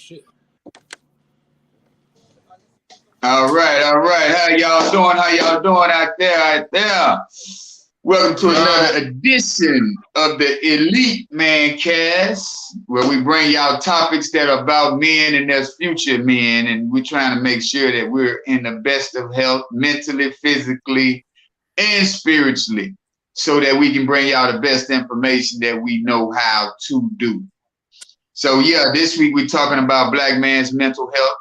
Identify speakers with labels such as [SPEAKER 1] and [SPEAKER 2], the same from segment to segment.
[SPEAKER 1] Shit.
[SPEAKER 2] All right, all right. How y'all doing? How y'all doing out there? Welcome to another edition of the Elite Mancast, where we bring y'all topics that are about men and their future men, and we're trying to make sure that we're in the best of health, mentally, physically, and spiritually, so that we can bring y'all the best information that we know how to do. So yeah, this week we're talking about black man's mental health,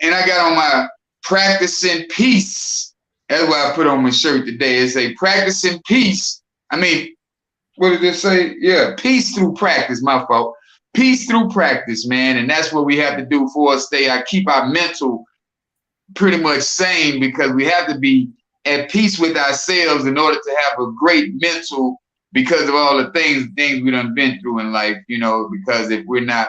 [SPEAKER 2] and I got on my practicing peace. That's why I put on my shirt today. It's a practicing peace. I mean, what did it say? Yeah, peace through practice. My fault. Peace through practice, man, and that's what we have to do for us. Keep our mental pretty much sane, because we have to be at peace with ourselves in order to have a great mental, because of all the things we done been through in life, because if we're not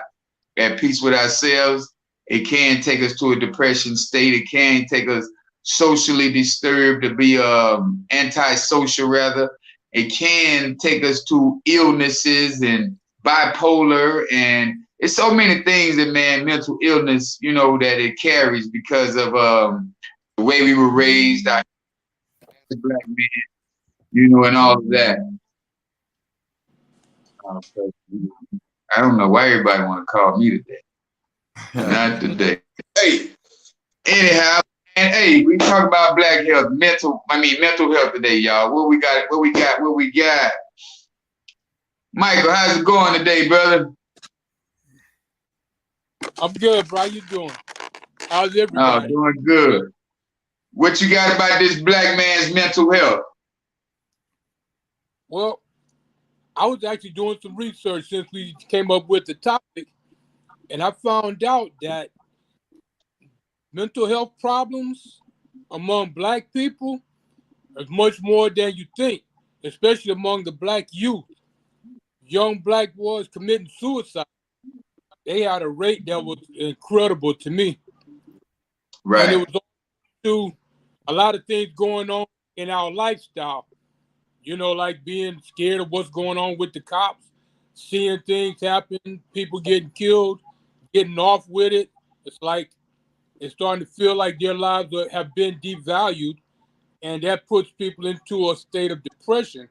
[SPEAKER 2] at peace with ourselves, it can take us to a depression state. It can take us socially disturbed, to be antisocial rather. It can take us to illnesses and bipolar, and it's so many things that mental illness, that it carries because of the way we were raised, our black men, and all of that. I don't know why everybody want to call me today. Not today. Hey, anyhow, and hey, we talk about black health, mental health today, y'all. What we got? Michael, how's it going today, brother?
[SPEAKER 1] I'm good, bro. How you doing? How's everybody?
[SPEAKER 2] Oh, doing good. What you got about this black man's mental health?
[SPEAKER 1] Well, I was actually doing some research since we came up with the topic, and I found out that mental health problems among black people is much more than you think, especially among the black youth. Young black boys committing suicide. They had a rate that was incredible to me.
[SPEAKER 2] Right.
[SPEAKER 1] And it was to a lot of things going on in our lifestyle. Like being scared of what's going on with the cops, seeing things happen, people getting killed, getting off with it. It's like it's starting to feel like their lives have been devalued, and that puts people into a state of depression.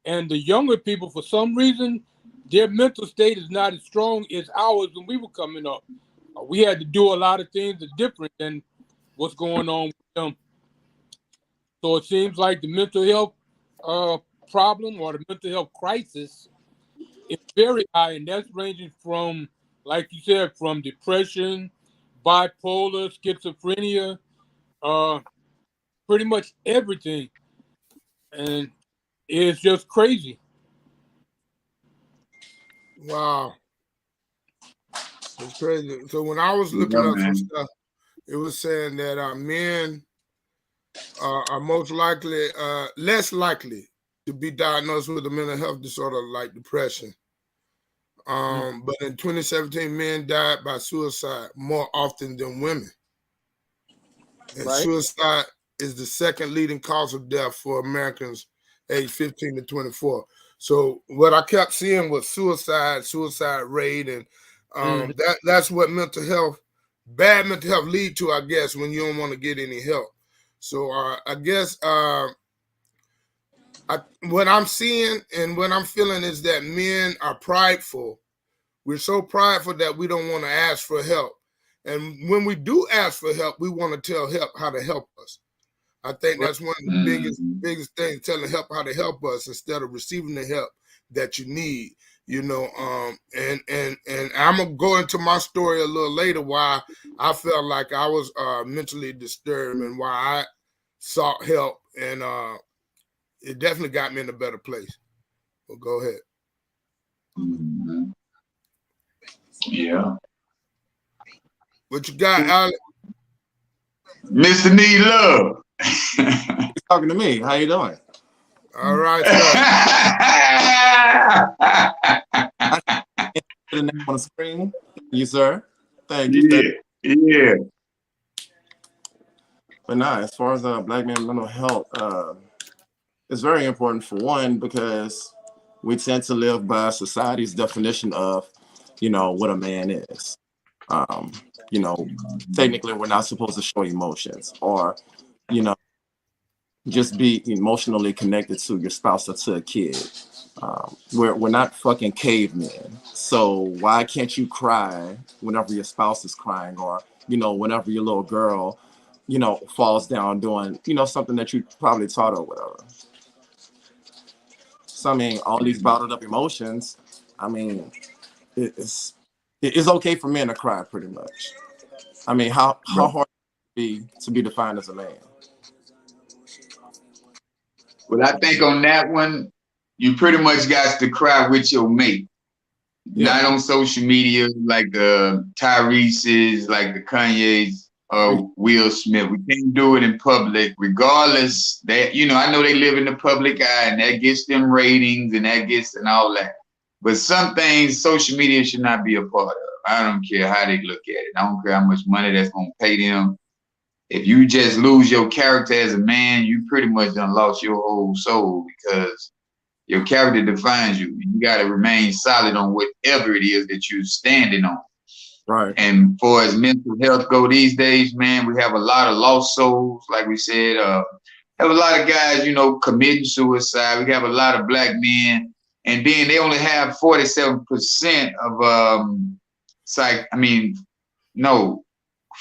[SPEAKER 1] And the younger people, for some reason, their mental state is not as strong as ours when we were coming up. We had to do a lot of things that are different than what's going on with them. So it seems like the mental health problem or the mental health crisis is very high, and that's ranging from, like you said, from depression, bipolar, schizophrenia, pretty much everything. And it's just crazy.
[SPEAKER 3] Wow. It's crazy. So when I was looking up some stuff, it was saying that men are less likely to be diagnosed with a mental health disorder like depression. But in 2017, men died by suicide more often than women. And suicide is the second leading cause of death for Americans aged 15 to 24. So what I kept seeing was suicide rate, and that's what bad mental health lead to, I guess, when you don't want to get any help. So I guess what I'm seeing and what I'm feeling is that men are prideful. We're so prideful that we don't want to ask for help. And when we do ask for help, we want to tell help how to help us. I think that's one of the biggest things, telling help how to help us instead of receiving the help that you need. And I'm gonna go into my story a little later why I felt like I was mentally disturbed and why I sought help, and it definitely got me in a better place. Well, go ahead.
[SPEAKER 2] Mm-hmm. Yeah.
[SPEAKER 3] What you got, Alex?
[SPEAKER 2] Mr. Need Love.
[SPEAKER 4] You're talking to me. How you doing?
[SPEAKER 3] All right, sir.
[SPEAKER 4] The name on the screen. You, sir. Thank you.
[SPEAKER 2] Yeah.
[SPEAKER 4] But nah, as far as black men mental health, it's very important, for one, because we tend to live by society's definition of, what a man is. You know, technically we're not supposed to show emotions, or, you know, just be emotionally connected to your spouse or to a kid. We're not fucking cavemen. So why can't you cry whenever your spouse is crying, or, you know, whenever your little girl, you know, falls down doing, you know, something that you probably taught her or whatever. So I mean, all these bottled up emotions, I mean, it's okay for men to cry pretty much. I mean, how hard to be defined as a man?
[SPEAKER 2] Well, I think on that one, you pretty much got to cry with your mate.
[SPEAKER 4] Yeah.
[SPEAKER 2] Not on social media like the Tyrese's, like the Kanye's, or Will Smith. We can't do it in public, regardless. That, you know, I know they live in the public eye, and that gets them ratings, and that gets and all that. But some things social media should not be a part of. I don't care how they look at it. I don't care how much money that's gonna pay them. If you just lose your character as a man, you pretty much done lost your whole soul, because your character defines you. You got to remain solid on whatever it is that you're standing on.
[SPEAKER 4] Right.
[SPEAKER 2] And for as mental health go these days, man, we have a lot of lost souls, like we said. Have a lot of guys, you know, committing suicide. We have a lot of black men, and then they only have 47% of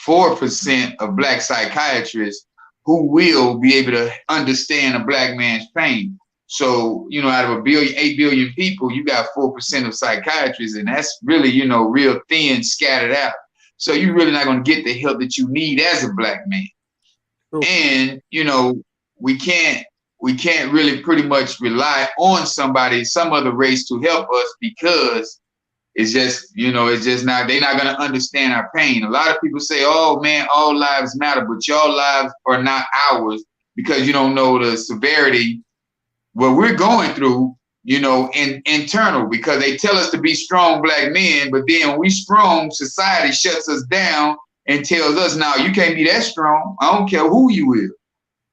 [SPEAKER 2] 4% of black psychiatrists who will be able to understand a black man's pain. So, you know, out of 8 billion people, you got 4% of psychiatrists, and that's really, you know, real thin, scattered out. So you're really not going to get the help that you need as a black man. True. And, you know, we can't really pretty much rely on some other race to help us, because it's just, you know, it's just not, they're not going to understand our pain. A lot of people say, oh man, all lives matter, but your lives are not ours, because you don't know the severity what we're going through, you know, internal, because they tell us to be strong black men, but then when we strong, society shuts us down and tells us, now you can't be that strong. I don't care who you is,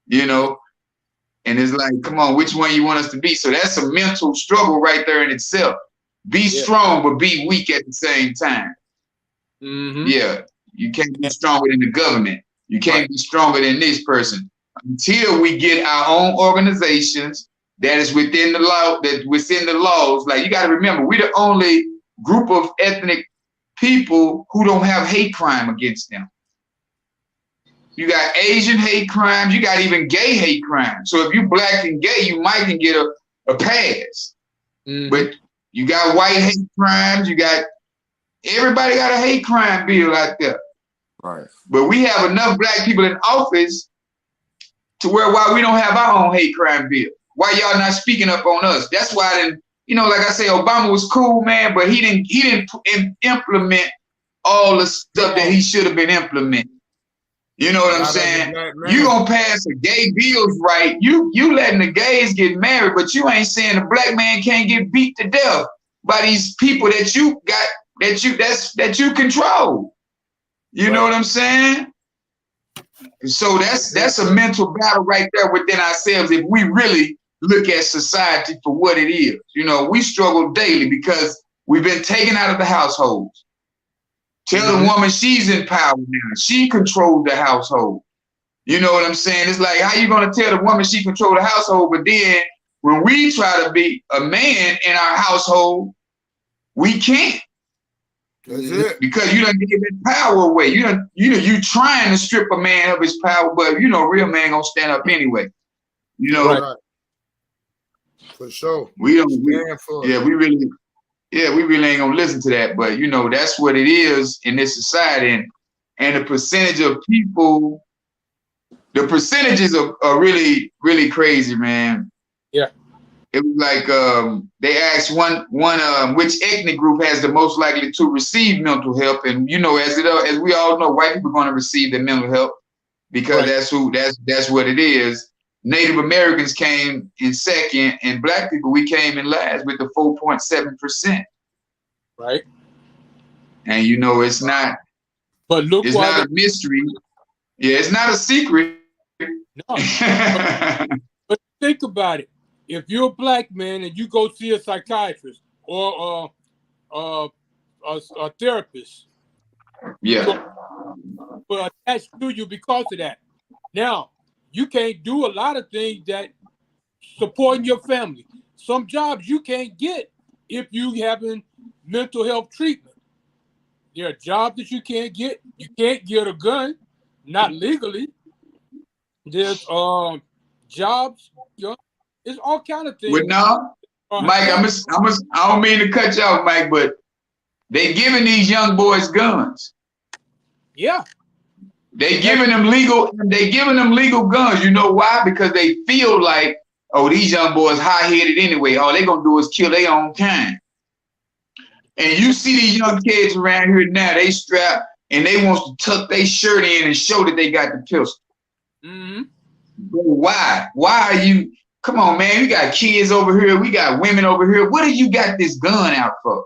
[SPEAKER 2] you know. And it's like, come on, which one you want us to be? So that's a mental struggle right there in itself. Be strong, but be weak at the same time. Mm-hmm. Yeah, you can't be stronger than the government. You can't be stronger than this person until we get our own organizations that is within the law, that within the laws. Like, you got to remember, we're the only group of ethnic people who don't have hate crime against them. You got Asian hate crimes. You got even gay hate crimes. So if you black and gay, you might can get a pass. Mm-hmm. But you got white hate crimes. You got, everybody got a hate crime bill out there.
[SPEAKER 4] Right.
[SPEAKER 2] But we have enough black people in office to why we don't have our own hate crime bill. Why y'all not speaking up on us? That's why then, you know, like I say, Obama was cool, man, but he didn't implement all the stuff that he should have been implementing. You know what I'm saying? You gonna pass a gay bills right? You letting the gays get married, but you ain't saying a black man can't get beat to death by these people that you got that you control. You know what I'm saying? So that's a mental battle right there within ourselves. If we really look at society for what it is, you know, we struggle daily because we've been taken out of the households. Tell the woman she's in power now. She controls the household. You know what I'm saying? It's like, how you gonna tell the woman she controls the household, but then when we try to be a man in our household, we can't. That's it. Because you done give that power away. You trying to strip a man of his power, but you know, real man gonna stand up anyway. You know,
[SPEAKER 3] right. For sure.
[SPEAKER 2] We really ain't gonna listen to that. But you know, that's what it is in this society, and the percentage of people, the percentages are really, really crazy, man.
[SPEAKER 1] Yeah.
[SPEAKER 2] It was like they asked one which ethnic group has the most likely to receive mental help, and you know, as we all know, white people are going to receive their mental help because that's what it is. Native Americans came in second, and black people, we came in last with the 4.7%.
[SPEAKER 1] Right.
[SPEAKER 2] And you know, it's not.
[SPEAKER 1] But look,
[SPEAKER 2] it's not a mystery. Yeah, it's not a secret.
[SPEAKER 1] No. But think about it. If you're a black man and you go see a psychiatrist or a therapist,
[SPEAKER 2] Yeah.
[SPEAKER 1] So, attached to you because of that. Now, you can't do a lot of things that supporting your family. Some jobs you can't get if you having mental health treatment. There are jobs that you can't get. You can't get a gun, not legally. There's jobs, it's all kind of
[SPEAKER 2] Well,
[SPEAKER 1] things.
[SPEAKER 2] no, Mike, I don't mean to cut you off, Mike, but they giving these young boys guns.
[SPEAKER 1] Yeah.
[SPEAKER 2] They giving them legal guns. You know why? Because they feel like, oh, these young boys high-headed anyway. All they gonna do is kill their own kind. And you see these young kids around here now, they strapped and they want to tuck their shirt in and show that they got the pistol.
[SPEAKER 1] Mm-hmm.
[SPEAKER 2] But why? Why are you? Come on, man. We got kids over here. We got women over here. What have you got this gun out for?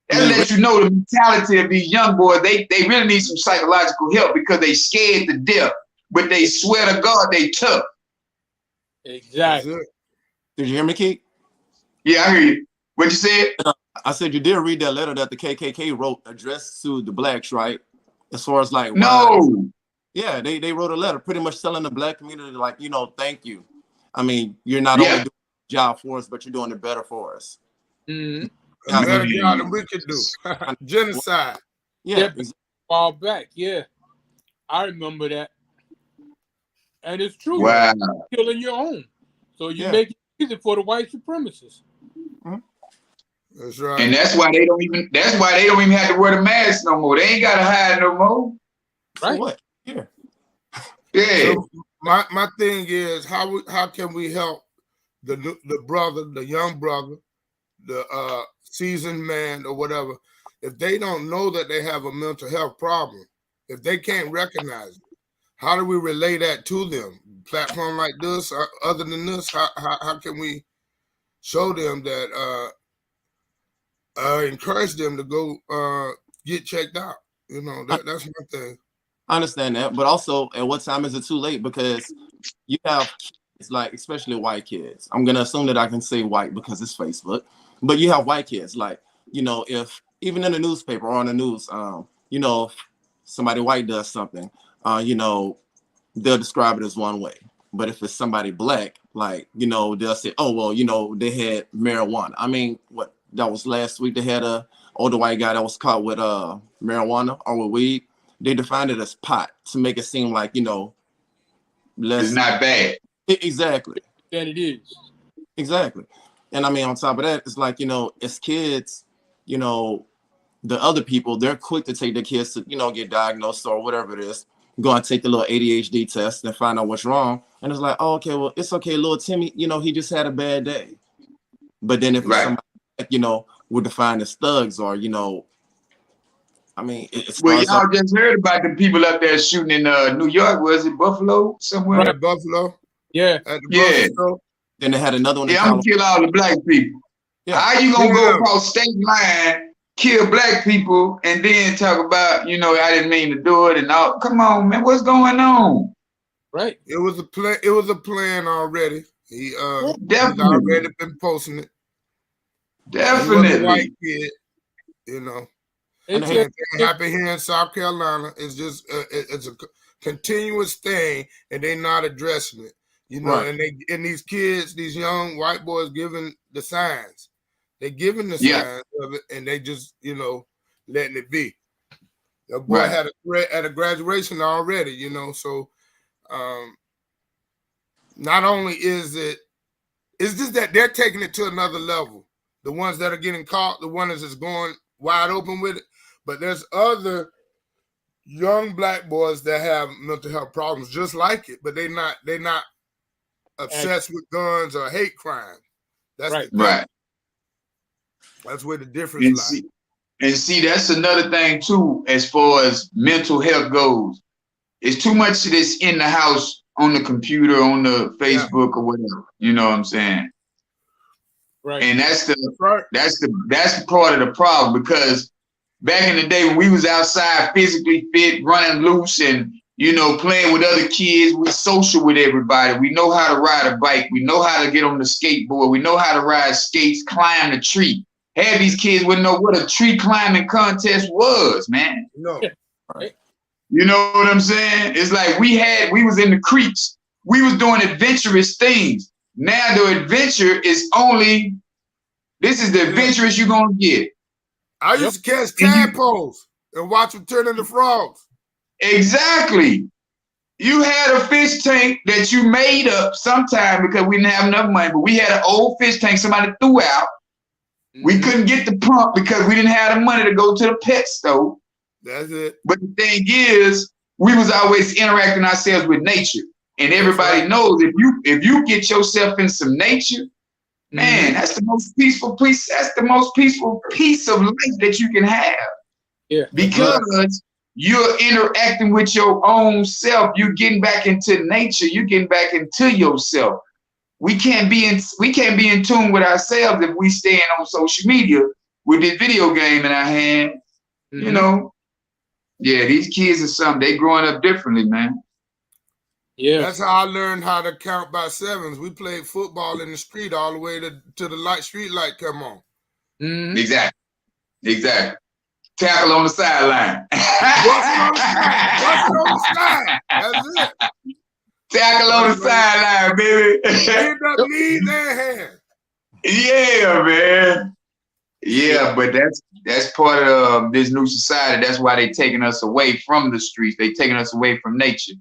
[SPEAKER 2] That lets you know the mentality of these young boys. They really need some psychological help because they scared to death. But they swear to God they tough.
[SPEAKER 1] Exactly.
[SPEAKER 4] Did you hear me, Keith?
[SPEAKER 2] Yeah, I hear you. What you said?
[SPEAKER 4] I said you did read that letter that the KKK wrote addressed to the blacks, right? As far as like,
[SPEAKER 2] no.
[SPEAKER 4] Yeah, they wrote a letter pretty much telling the black community, like, thank you. I mean, you're not only doing the job for us, but you're doing it better for us.
[SPEAKER 1] Mm-hmm.
[SPEAKER 3] A better job than we could do. Genocide.
[SPEAKER 1] Yeah, fall back. Yeah, I remember that, and it's true.
[SPEAKER 2] Wow.
[SPEAKER 1] You're killing your own, so you make it easy for the white supremacists.
[SPEAKER 4] Mm-hmm.
[SPEAKER 3] That's right.
[SPEAKER 2] And that's why they don't even. That's why they don't even have to wear the mask no more. They ain't gotta hide no more.
[SPEAKER 1] Right.
[SPEAKER 4] For what? Yeah.
[SPEAKER 2] Yeah.
[SPEAKER 3] So my thing is how can we help the brother, the young brother, the seasoned man or whatever, if they don't know that they have a mental health problem, if they can't recognize it, how do we relay that to them? Platform like this, other than this, how can we show them that, encourage them to go get checked out? That's my thing.
[SPEAKER 4] I understand that, but also, at what time is it too late? Because you have kids, like, especially white kids. I'm gonna assume that I can say white because it's Facebook, but you have white kids, like, if even in the newspaper or on the news, if somebody white does something, they'll describe it as one way. But if it's somebody black, like, they'll say, oh, well, they had marijuana. I mean, that was last week. They had a older white guy that was caught with marijuana or with weed. They defined it as pot to make it seem like, less.
[SPEAKER 2] It's not bad.
[SPEAKER 4] Exactly.
[SPEAKER 1] That it is.
[SPEAKER 4] Exactly. And I mean, on top of that, it's like, as kids, the other people, they're quick to take their kids to, get diagnosed or whatever it is, go and take the little ADHD test and find out what's wrong. And it's like, oh, okay, well, it's okay, little Timmy, he just had a bad day. But then if it's somebody, would define as thugs or, I mean,
[SPEAKER 2] well, y'all just heard about the people up there shooting in New York. Was it Buffalo somewhere?
[SPEAKER 3] Right, Buffalo.
[SPEAKER 1] Yeah.
[SPEAKER 3] At the Buffalo.
[SPEAKER 4] Then they had another one.
[SPEAKER 2] Yeah, I'm gonna kill all the black people. Yeah. How you gonna go across state line, kill black people, and then talk about, I didn't mean to do it and all? Come on, man, what's going on?
[SPEAKER 1] Right.
[SPEAKER 3] It was a plan. It was a plan already. He's
[SPEAKER 2] definitely
[SPEAKER 3] already been posting it.
[SPEAKER 2] Definitely.
[SPEAKER 3] He was a white kid, It happened here in South Carolina. It's just it's a continuous thing, and they're not addressing it. And these kids, these young white boys, giving the signs. They're giving the signs of it, and they just letting it be. The boy had a threat at a graduation already, So not only is it's just that they're taking it to another level. The ones that are getting caught, the ones that's going wide open with it. But there's other young black boys that have mental health problems just like it, but they're not obsessed with guns or hate crime. That's
[SPEAKER 2] right.
[SPEAKER 3] That's where the difference lies.
[SPEAKER 2] And see, that's another thing too, as far as mental health goes. It's too much of this in the house, on the computer, on the Facebook or whatever. You know what I'm saying?
[SPEAKER 1] Right.
[SPEAKER 2] And that's the part of the problem, because back in the day when we was outside physically fit, running loose and, playing with other kids, we social with everybody. We know how to ride a bike. We know how to get on the skateboard. We know how to ride skates, climb the tree. Half these kids wouldn't know what a tree climbing contest was, man.
[SPEAKER 3] No.
[SPEAKER 4] Right.
[SPEAKER 2] You know what I'm saying? It's like we was in the creeks. We was doing adventurous things. Now the adventure is only, this is the adventurous you're going to get.
[SPEAKER 3] I used to catch tadpoles and watch them turn into frogs.
[SPEAKER 2] Exactly. You had a fish tank that you made up sometime because we didn't have enough money, but we had an old fish tank somebody threw out. We couldn't get the pump because we didn't have the money to go to the pet store.
[SPEAKER 3] That's it.
[SPEAKER 2] But the thing is, we was always interacting ourselves with nature. And everybody knows if you get yourself in some nature, man, that's the most peaceful piece. That's the most peaceful piece of life that you can have.
[SPEAKER 1] Yeah.
[SPEAKER 2] Because you're interacting with your own self. You're getting back into nature. You're getting back into yourself. We can't be in tune with ourselves if we staying on social media with this video game in our hand. You know. Yeah, these kids are something. They growing up differently, man.
[SPEAKER 1] Yeah.
[SPEAKER 3] That's how I learned how to count by sevens. We played football in the street all the way to the street light come on.
[SPEAKER 2] Exactly. Tackle on the sideline.
[SPEAKER 3] Busting on the side. That's it.
[SPEAKER 2] Tackle on the sideline, baby.
[SPEAKER 3] Get up knees and hands.
[SPEAKER 2] Yeah, man. Yeah, but that's part of this new society. That's why they're taking us away from the streets. They're taking us away from nature.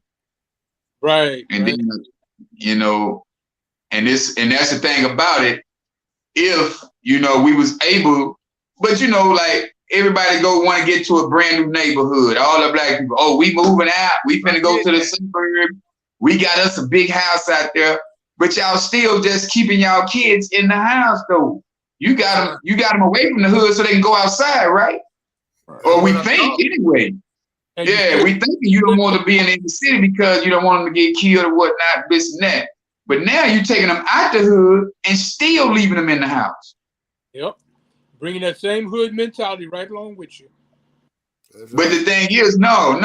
[SPEAKER 1] Right.
[SPEAKER 2] And then, you know, and that's the thing about it. If, you know, we was able, but you know, like everybody want to get to a brand new neighborhood. All the black people, oh, we moving out. We finna go to the suburb. We got us a big house out there. But y'all still just keeping y'all kids in the house though. You got them away from the hood so they can go outside, right? Or we think anyway. Yeah, we think you don't want to be in the city because you don't want them to get killed or whatnot, this and that. But now you're taking them out the hood and still leaving them in the house.
[SPEAKER 1] Yep. Bringing that same hood mentality right along with you.
[SPEAKER 2] But the thing is, no.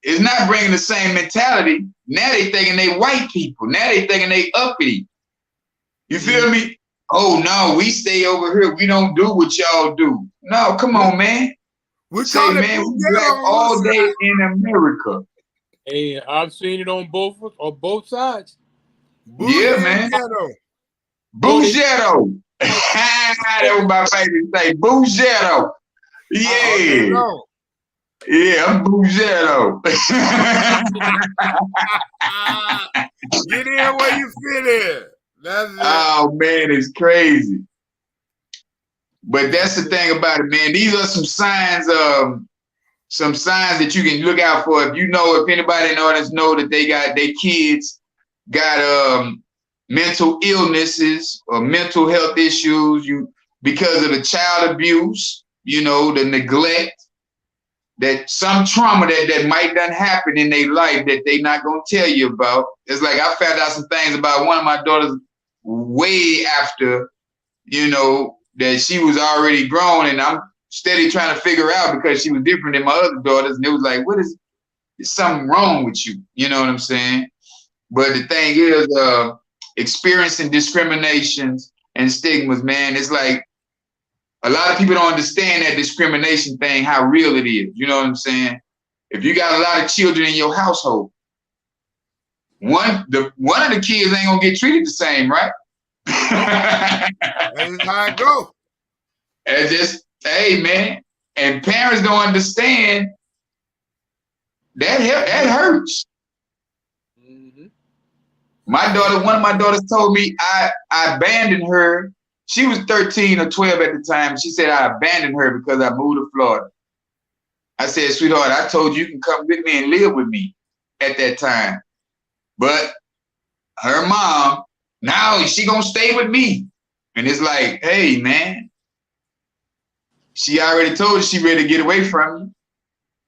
[SPEAKER 2] It's not bringing the same mentality. Now they thinking they white people. Now they thinking they uppity. You feel me? Oh, no, we stay over here. We don't do what y'all do. No, come on, man.
[SPEAKER 3] We
[SPEAKER 2] say, man, we black all day in America.
[SPEAKER 1] Hey, I've seen it on both sides.
[SPEAKER 2] Yeah, man. Bougetto. That was my favorite thing. Bougetto. Yeah. Yeah, I'm Bougetto.
[SPEAKER 3] Get in where you fit in. That's it.
[SPEAKER 2] Oh, man, it's crazy. But that's the thing about it, man. These are some signs that you can look out for. If anybody in the audience know that their kids got mental illnesses or mental health issues, because of the child abuse, the neglect, that some trauma that might done happen in their life that they not gonna tell you about. It's like I found out some things about one of my daughters way after, that she was already grown, and I'm steady trying to figure out because she was different than my other daughters, and it was like, there's something wrong with you? You know what I'm saying? But the thing is, experiencing discriminations and stigmas, man, it's like a lot of people don't understand that discrimination thing, how real it is. You know what I'm saying? If you got a lot of children in your household, one of the kids ain't gonna get treated the same, right?
[SPEAKER 3] That's how it go.
[SPEAKER 2] It's just, hey, man, and parents don't understand that hurts. One of my daughters told me I abandoned her. She was 13 or 12 at the time. She said I abandoned her because I moved to Florida. I said, sweetheart, I told you can come with me and live with me at that time. But her mom, now she gonna stay with me. And it's like, hey, man, she already told you she ready to get away from you.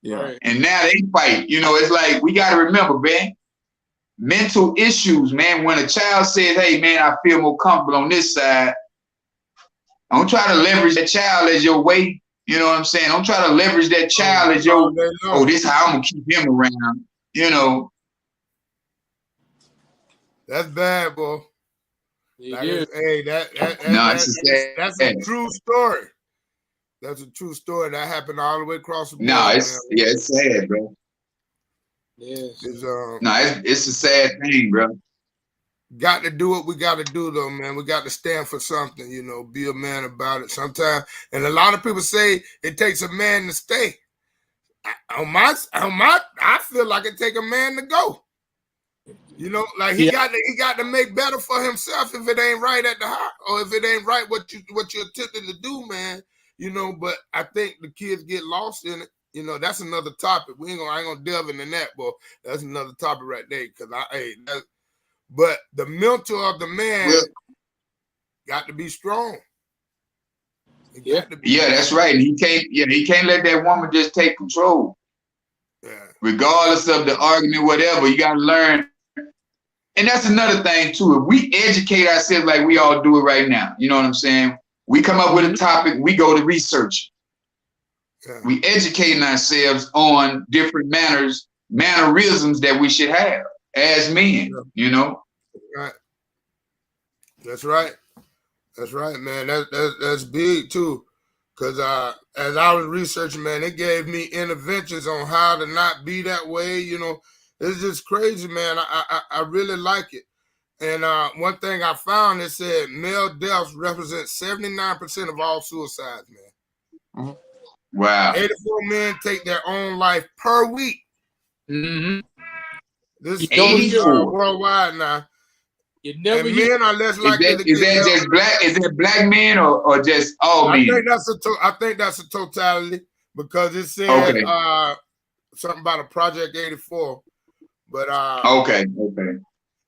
[SPEAKER 4] Yeah.
[SPEAKER 2] And now they fight. It's like, we got to remember, man, mental issues, man. When a child says, hey, man, I feel more comfortable on this side, don't try to leverage that child as your way. You know what I'm saying? Don't try to leverage that child as your, this is how I'm going to keep him around,
[SPEAKER 3] That's bad, boy. That's a true story. That's a true story that happened all the way across the board.
[SPEAKER 2] No, it's sad, bro.
[SPEAKER 1] Yes.
[SPEAKER 2] It's a sad thing, bro.
[SPEAKER 3] Got to do what we got to do, though, man. We got to stand for something, you know, be a man about it sometimes. And a lot of people say it takes a man to stay. I feel like it take a man to go. You know, like he got to make better for himself if it ain't right at the heart, or if it ain't right what you're attempting to do, man. You know, but I think the kids get lost in it. You know, that's another topic. I ain't gonna delve into that, but that's another topic right there. But the mental of the man got to be strong.
[SPEAKER 2] That's right. And he can't let that woman just take control. Yeah. Regardless of the argument, whatever, you gotta learn. And that's another thing too. If we educate ourselves like we all do it right now, you know what I'm saying? We come up with a topic, we go to research. Yeah. We educating ourselves on different mannerisms that we should have as men, you know?
[SPEAKER 3] Right. That's right. That's right, man. That's big too. Cause as I was researching, man, it gave me interventions on how to not be that way. You know, it's just crazy, man. I really like it. And one thing I found, it said male deaths represent 79% of all suicides, man.
[SPEAKER 2] Mm-hmm. Wow.
[SPEAKER 3] 84 men take their own life per week.
[SPEAKER 1] Mm-hmm.
[SPEAKER 3] This is worldwide now. And men are less likely to get
[SPEAKER 2] that just black? Is it black men or just all men?
[SPEAKER 3] I think that's a totality, because it said something about a Project 84. But
[SPEAKER 2] okay.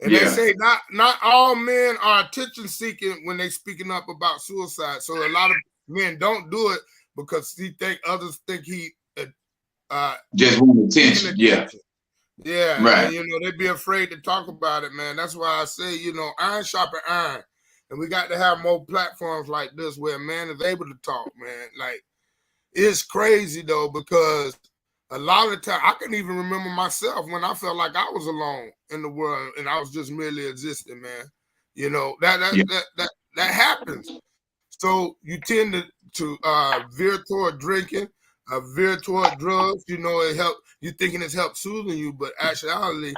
[SPEAKER 3] And they say not all men are attention seeking when they speaking up about suicide. So a lot of men don't do it because others think he
[SPEAKER 2] just want attention.
[SPEAKER 3] Yeah,
[SPEAKER 2] right.
[SPEAKER 3] And, you know, they'd be afraid to talk about it, man. That's why I say, you know, iron sharpen iron. And we got to have more platforms like this where a man is able to talk, man. Like, it's crazy, though, because a lot of the time, I can even remember myself when I felt like I was alone in the world and I was just merely existing, man. You know, that happens. So you tend to veer toward drinking, veer toward drugs. You know, it help. You thinking it's help soothing you, but actually,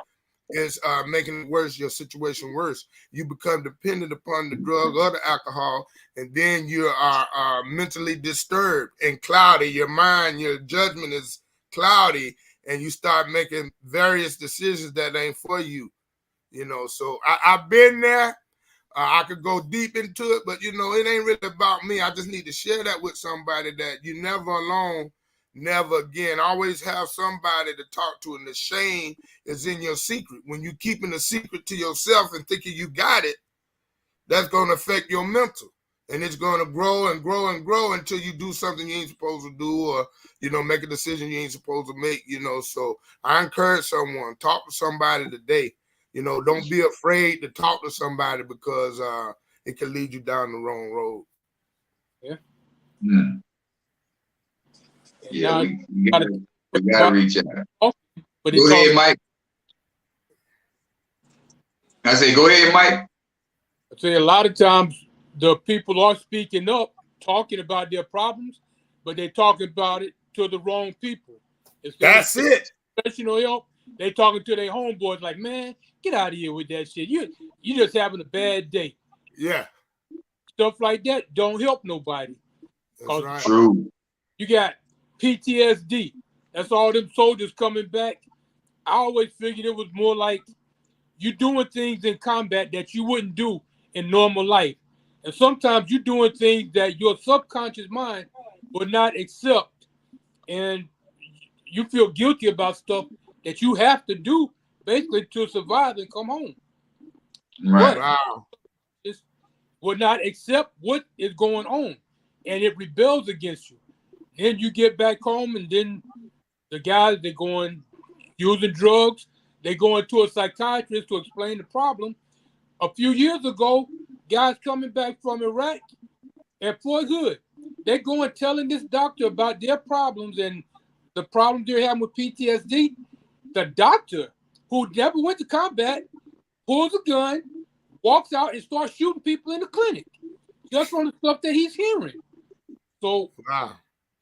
[SPEAKER 3] it's making it worse. Your situation worse. You become dependent upon the drug or the alcohol, and then you are mentally disturbed and cloudy. Your mind, your judgment is cloudy, and you start making various decisions that ain't for you. You know, so I've been there. I could go deep into it, but, you know, it ain't really about me. I just need to share that with somebody, that you never alone, never again. Always have somebody to talk to, and the shame is in your secret. When you keeping the secret to yourself and thinking you got it, that's going to affect your mental. And it's going to grow and grow and grow until you do something you ain't supposed to do, or, you know, make a decision you ain't supposed to make, you know. So I encourage someone, talk to somebody today. You know, don't be afraid to talk to somebody, because it can lead you down the wrong road.
[SPEAKER 1] Yeah.
[SPEAKER 2] Mm. Yeah, we gotta reach out. But go ahead, Mike. I say, go ahead, Mike.
[SPEAKER 1] I say a lot of times the people are speaking up, talking about their problems, but they're talking about it to the wrong people.
[SPEAKER 3] That's it.
[SPEAKER 1] Professional help. They talking to their homeboys like, man, get out of here with that shit. You just having a bad day.
[SPEAKER 3] Yeah.
[SPEAKER 1] Stuff like that don't help nobody.
[SPEAKER 3] That's right.
[SPEAKER 2] True.
[SPEAKER 1] You got PTSD. That's all them soldiers coming back. I always figured it was more like you doing things in combat that you wouldn't do in normal life. And sometimes you're doing things that your subconscious mind would not accept. And you feel guilty about stuff that you have to do basically to survive and come home.
[SPEAKER 2] Right.
[SPEAKER 1] But it will not accept what is going on, and it rebels against you. Then you get back home, and then the guys, they're going using drugs. They going to a psychiatrist to explain the problem. A few years ago, guys coming back from Iraq at Fort Hood, they're going telling this doctor about their problems and the problems they're having with PTSD. The doctor, who never went to combat, pulls a gun, walks out, and starts shooting people in the clinic just from the stuff that he's hearing. So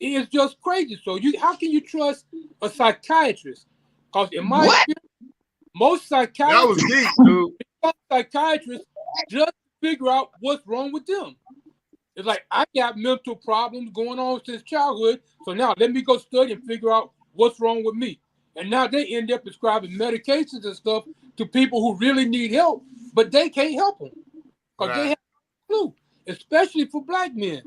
[SPEAKER 1] It's just crazy. So how can you trust a psychiatrist? Because in my
[SPEAKER 2] What?
[SPEAKER 1] experience, most
[SPEAKER 3] That was
[SPEAKER 1] psychiatrists just figure out what's wrong with them. It's like, I got mental problems going on since childhood, so now let me go study and figure out what's wrong with me. And now they end up prescribing medications and stuff to people who really need help, but they can't help them because they have no clue, especially for black men,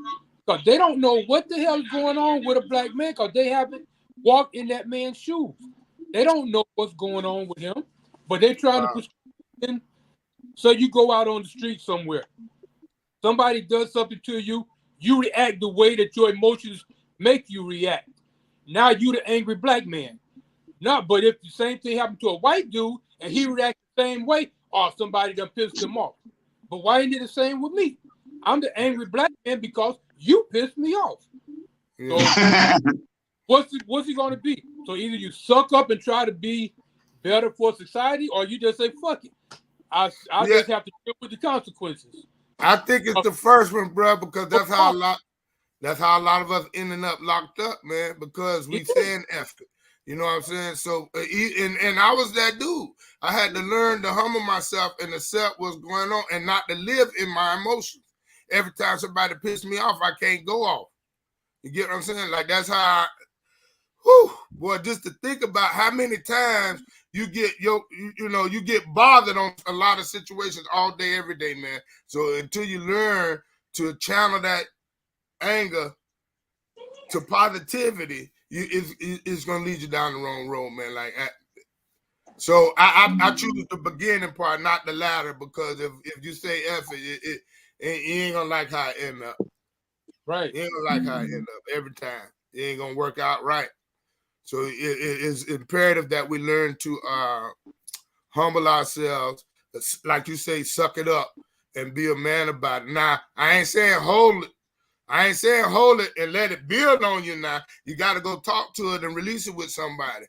[SPEAKER 1] because they don't know what the hell is going on with a black man because they haven't walked in that man's shoes. They don't know what's going on with him, but they're trying to prescribe. So you go out on the street somewhere. Somebody does something to you, you react the way that your emotions make you react. Now you the angry black man. But if the same thing happened to a white dude and he reacts the same way, somebody done pissed him off. But why ain't it the same with me? I'm the angry black man because you pissed me off. So what's he gonna be? So either you suck up and try to be better for society, or you just say, fuck it. I just have to deal with the consequences.
[SPEAKER 3] I think it's the first one, bro, because that's how a lot of us ending up locked up, man, because we saying F it. You know what I'm saying? So, and I was that dude. I had to learn to humble myself and accept what's going on and not to live in my emotions. Every time somebody pissed me off, I can't go off. You get what I'm saying? Like, that's how boy, just to think about how many times you get you get bothered on a lot of situations all day, every day, man. So until you learn to channel that anger to positivity, it's gonna lead you down the wrong road, man. Like, so I choose the beginning part, not the latter, because if you say F it, you ain't gonna like how it end up.
[SPEAKER 1] Right.
[SPEAKER 3] You ain't gonna like how it end up every time. It ain't gonna work out right. So it is imperative that we learn to humble ourselves, like you say, suck it up and be a man about it. Now, I ain't saying hold it. I ain't saying hold it and let it build on you now. You got to go talk to it and release it with somebody.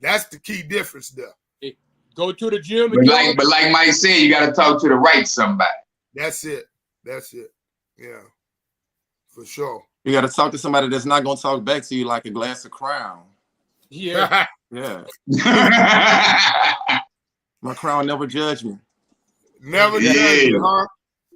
[SPEAKER 3] That's the key difference there.
[SPEAKER 1] Hey, go to the gym.
[SPEAKER 2] But like Mike said, you got to talk to the right somebody.
[SPEAKER 3] That's it. Yeah, for sure.
[SPEAKER 4] You got to talk to somebody that's not going to talk back to you like a glass of Crown.
[SPEAKER 1] Yeah.
[SPEAKER 4] Yeah. My Crown never judged me.
[SPEAKER 3] Never judged you,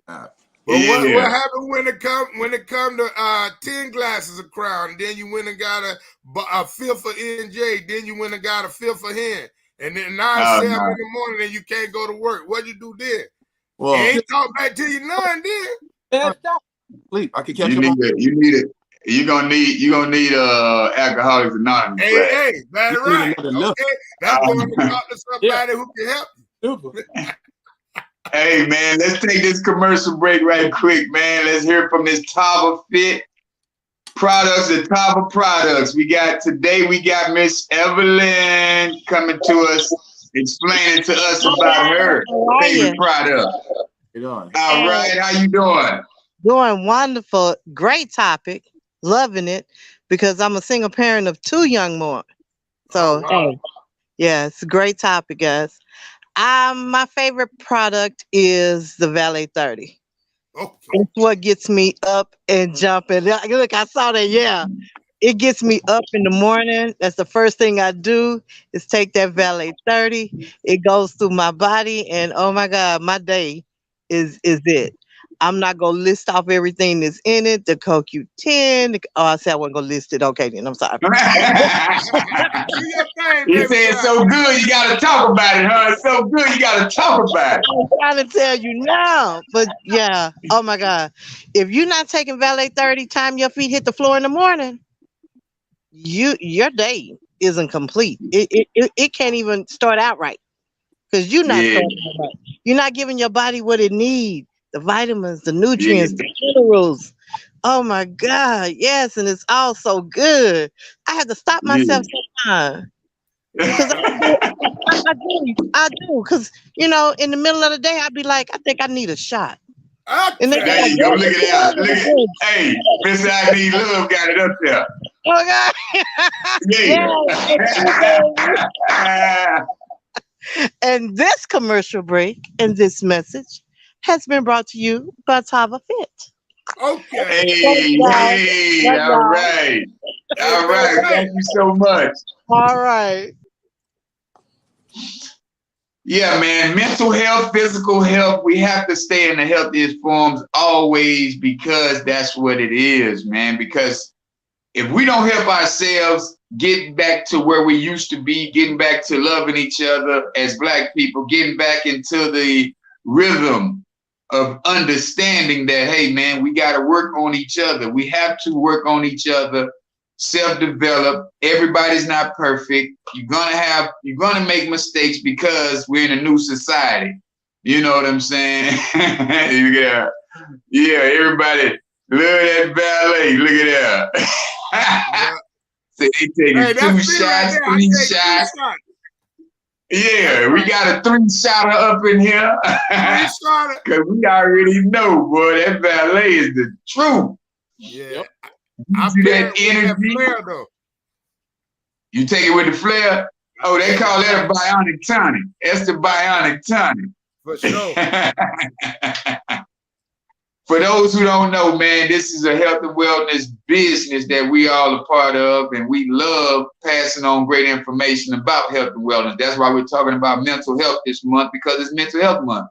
[SPEAKER 3] huh? But what happened when it come to 10 glasses of Crown? Then you went and got a fifth of NJ. Then you went and got a fifth of hen. And then now it's 7 in the morning and you can't go to work. What you do then? Well, you ain't talk back to you none then.
[SPEAKER 4] Sleep. I can catch
[SPEAKER 2] you need it. You're gonna need Alcoholics Anonymous.
[SPEAKER 3] Hey, that's right. Okay. That's going to talk to somebody who can help you.
[SPEAKER 2] Hey man, let's take this commercial break right quick, man. Let's hear from this Tava Fit Products, the Tava Products. We got Miss Evelyn coming to us, explaining to us about her favorite product. All right, how you doing?
[SPEAKER 5] Doing wonderful. Great topic. Loving it, because I'm a single parent of 2 young more. So, yeah, it's a great topic, guys. My favorite product is the Valet 30.
[SPEAKER 3] Okay.
[SPEAKER 5] It's what gets me up and jumping. Look, I saw that. Yeah, it gets me up in the morning. That's the first thing I do is take that Valet 30. It goes through my body, and oh my God, my day is it. I'm not gonna list off everything that's in it. The CoQ10. I said I wasn't gonna list it. Okay, then I'm sorry.
[SPEAKER 2] You say it's so good, you gotta talk about it, huh? It's so good, you gotta talk about it.
[SPEAKER 5] I'm trying to tell you now, but yeah. Oh my God, if you're not taking Valet 30, time your feet hit the floor in the morning, your day isn't complete. It can't even start out right because you're not starting out right. You're not giving your body what it needs. The vitamins, the nutrients, the minerals. Oh my God, yes, and it's all so good. I had to stop myself sometimes because I do, because in the middle of the day I'd be like, I think I need a shot.
[SPEAKER 2] And there you go, look at that. Look at hey, Mr. I Need Love got it up there.
[SPEAKER 5] Okay. And this commercial break and this message has been brought to you by Tava Fit.
[SPEAKER 3] Okay.
[SPEAKER 2] Hey, all right. All right. Thank you so much.
[SPEAKER 5] All right.
[SPEAKER 2] Yeah, man. Mental health, physical health, we have to stay in the healthiest forms always because that's what it is, man. Because if we don't help ourselves get back to where we used to be, getting back to loving each other as Black people, getting back into the rhythm of understanding that, hey, man, we got to work on each other. We have to work on each other, self-develop. Everybody's not perfect. You're gonna make mistakes because we're in a new society. You know what I'm saying? Yeah, everybody love that ballet. Look at that. So they taking 2 shots, 3 shots. Yeah, we got a 3-shotter up in here. Because we already know, boy, that ballet is the truth.
[SPEAKER 3] Yeah.
[SPEAKER 2] I see that energy.
[SPEAKER 3] Flair, though.
[SPEAKER 2] You take it with the flair? Oh, they call that a bionic tonic. That's the bionic tonic.
[SPEAKER 3] For sure.
[SPEAKER 2] For those who don't know, man, this is a health and wellness business that we all a part of, and we love passing on great information about health and wellness. That's why we're talking about mental health this month, because it's Mental Health Month.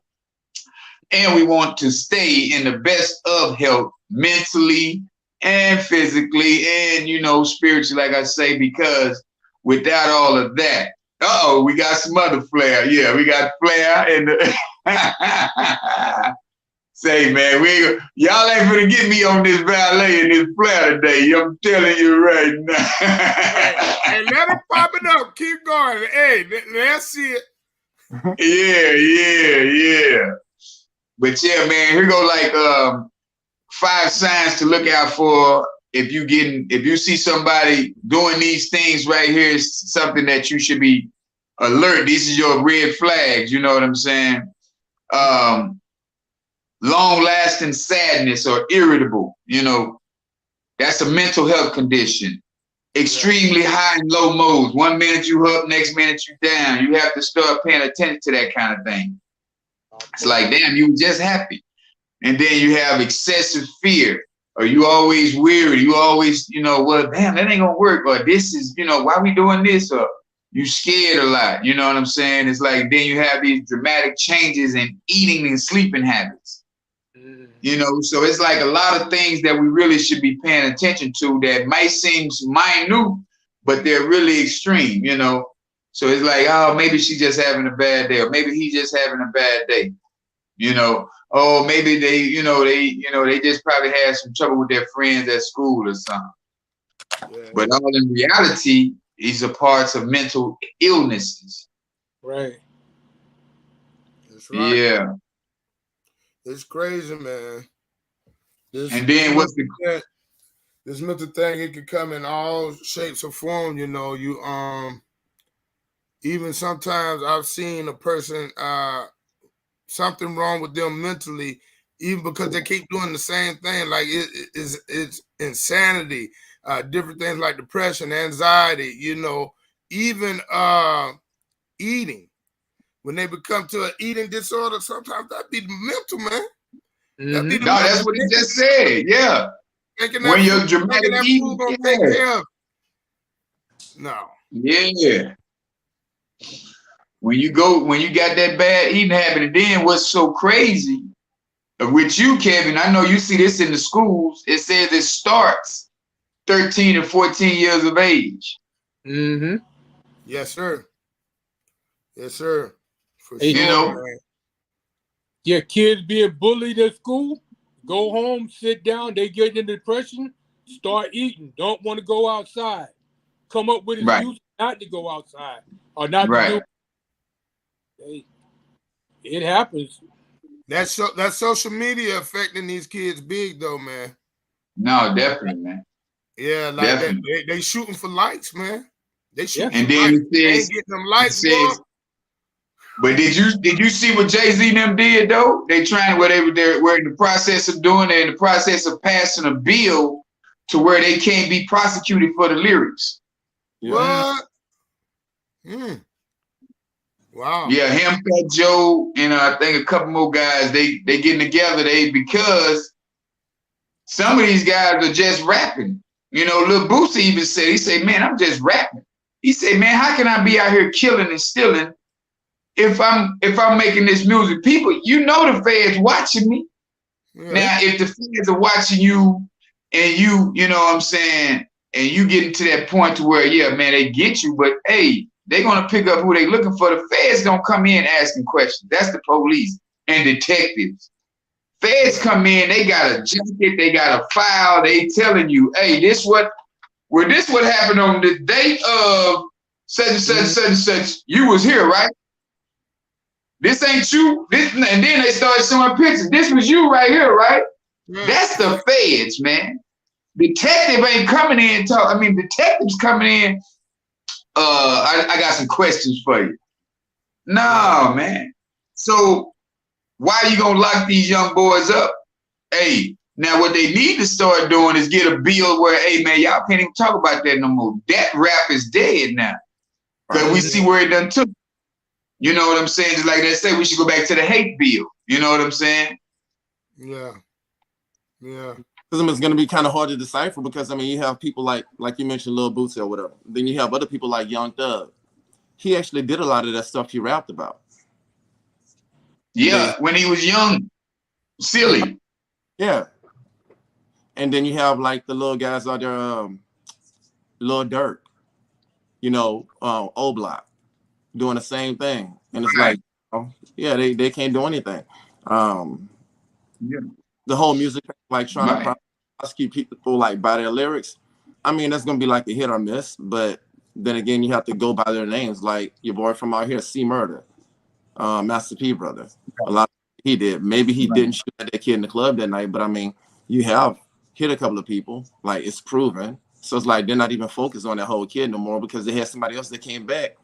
[SPEAKER 2] And we want to stay in the best of health mentally and physically and, spiritually, like I say, because without all of that, we got some other flair. Yeah, we got flair and say, man, y'all ain't gonna get me on this ballet and this flair today. I'm telling you right now.
[SPEAKER 3] Hey, let them pop it up. Keep going. Hey, let's see it.
[SPEAKER 2] Yeah. But yeah, man, here go like 5 signs to look out for if you see somebody doing these things right here. Is something that you should be alert. These are your red flags. You know what I'm saying? Long-lasting sadness or irritable. That's a mental health condition. Extremely high and low modes. 1 minute you up, next minute you down. You have to start paying attention to that kind of thing. It's like, damn, you were just happy. And then you have excessive fear, or you always weary. You always, well, damn, that ain't gonna work. Or this is, why we doing this? Or you scared a lot. You know what I'm saying? It's like, then you have these dramatic changes in eating and sleeping habits. So it's like a lot of things that we really should be paying attention to that might seem minute, but they're really extreme, So it's like, oh, maybe she's just having a bad day, or maybe he's just having a bad day, Oh, maybe they just probably had some trouble with their friends at school or something. Yeah. But all in reality, these are parts of mental illnesses.
[SPEAKER 1] Right.
[SPEAKER 3] That's right.
[SPEAKER 2] Yeah.
[SPEAKER 3] It's crazy, man.
[SPEAKER 2] This mental
[SPEAKER 3] thing, it can come in all shapes or forms, you even sometimes I've seen a person something wrong with them mentally, even because they keep doing the same thing. Like it's insanity, different things like depression, anxiety, even eating. When they become to an eating disorder, sometimes that be mental, man.
[SPEAKER 2] Mm-hmm. No, that's what he just said. Yeah. When you're dramatic eating,
[SPEAKER 3] no.
[SPEAKER 2] Yeah. When you got that bad eating habit, and then what's so crazy with you, Kevin, I know you see this in the schools. It says it starts 13 and 14 years of age.
[SPEAKER 1] Mm-hmm.
[SPEAKER 3] Yes, sir. Yes, sir. For
[SPEAKER 2] sure,
[SPEAKER 3] man.
[SPEAKER 1] Yeah, kids being bullied at school, go home, sit down, they get into depression, start eating, don't want to go outside, come up with excuses not to go outside or not to do it. It happens.
[SPEAKER 3] That's social media affecting these kids big though, man.
[SPEAKER 2] No, definitely, man.
[SPEAKER 3] Yeah, like they shooting for likes, man. They shooting
[SPEAKER 2] and
[SPEAKER 3] for
[SPEAKER 2] then
[SPEAKER 3] likes. They ain't getting them likes,
[SPEAKER 2] but did you see what Jay-Z and them did though? They trying we're in the process of doing. They're in the process of passing a bill to where they can't be prosecuted for the lyrics.
[SPEAKER 3] What? Wow.
[SPEAKER 2] Yeah, him, Fat Joe, and I think a couple more guys. They getting together. Because Some of these guys are just rapping. You know, Lil Boosie even said, he said, man, I'm just rapping. He said, man, how can I be out here killing and stealing if I'm making this music? People, you know the feds watching me. Yeah. Now, if the feds are watching you and you know what I'm saying, and you getting to that point to where, yeah, man, they get you, but hey, they're gonna pick up who they looking for. The feds don't come in asking questions. That's the police and detectives. Feds come in, they got a jacket, they got a file, they telling you, hey, this what happened on the date of such and such, such and such. You was here, right? This ain't you. This, and then they started showing pictures. This was you right here, right? That's the feds, man. Detective ain't coming in talk. I mean, detectives coming in. I got some questions for you. No, man. So why are you gonna lock these young boys up? Hey, now what they need to start doing is get a bill where, hey man, y'all can't even talk about that no more. That rap is dead now. Because we see where it done took. You know what I'm saying? Just like they say, we should go back to the hate bill. You know what I'm saying?
[SPEAKER 3] Yeah. Yeah.
[SPEAKER 4] Because it's going to be kind of hard to decipher because, I mean, you have people like you mentioned, Lil Bootsy or whatever. Then you have other people like Young Thug. He actually did a lot of that stuff he rapped about.
[SPEAKER 2] Yeah, when he was young, silly.
[SPEAKER 4] Yeah. And then you have like the little guys out there, Lil Durk, you know, O Block, doing the same thing. And it's like, oh, yeah, they can't do anything. The whole music, like trying to prosecute people like by their lyrics. I mean, that's gonna be like a hit or miss, but then again, you have to go by their names, like your boy from out here, C Murder, Master P brother. A lot he did. Maybe he didn't shoot at that kid in the club that night, but I mean, you have hit a couple of people, like it's proven. So it's like they're not even focused on that whole kid no more because they had somebody else that came back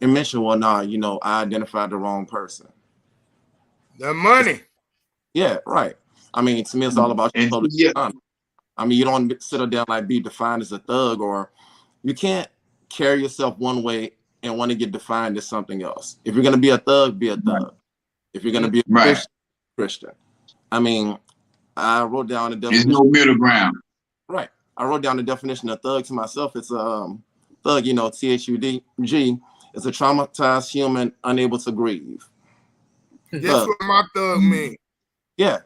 [SPEAKER 4] and mentioned, well, nah, you know, I identified the wrong person.
[SPEAKER 3] The money.
[SPEAKER 4] Yeah, right. I mean, to me, it's all about your public persona. I mean, you don't sit down like be defined as a thug, or you can't carry yourself one way and want to get defined as something else. If you're gonna be a thug, be a thug. If you're gonna be a Christian. I mean, I wrote down the definition.
[SPEAKER 2] There's no middle ground.
[SPEAKER 4] Right. I wrote down the definition of thug to myself. It's thug, you know, THUG. It's a traumatized human unable to grieve.
[SPEAKER 3] Guess what my thug mean?
[SPEAKER 4] Yeah.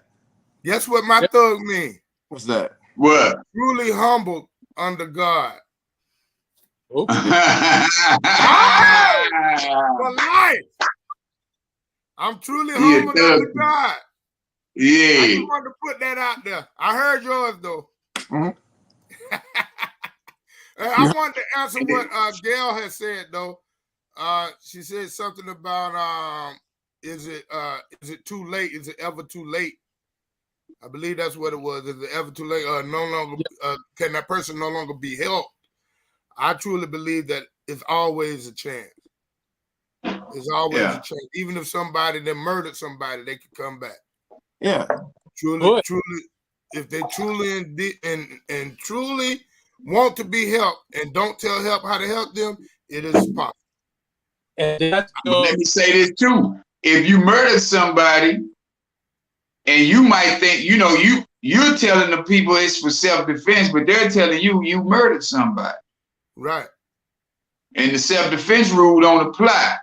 [SPEAKER 3] Guess what my thug mean?
[SPEAKER 4] What's that?
[SPEAKER 2] What?
[SPEAKER 3] Truly humbled under God.
[SPEAKER 1] Okay.
[SPEAKER 3] For life. I'm truly humbled under God.
[SPEAKER 2] Yeah.
[SPEAKER 3] I just wanted to put that out there. I heard yours though.
[SPEAKER 4] Mm-hmm.
[SPEAKER 3] I wanted to answer what Gail has said though. She said something about is it too late? Is it ever too late? I believe that's what it was. Is it ever too late? No longer can that person no longer be helped? I truly believe that it's always a chance. There's always a chance. Even if somebody that murdered somebody, they could come back.
[SPEAKER 4] Yeah.
[SPEAKER 3] Truly, if they truly and truly want to be helped and don't tell help how to help them, it is possible.
[SPEAKER 1] And that's
[SPEAKER 2] let me say this too. If you murder somebody and you might think, you know, you're telling the people it's for self-defense, but they're telling you murdered somebody.
[SPEAKER 3] Right.
[SPEAKER 2] And the self-defense rule don't apply.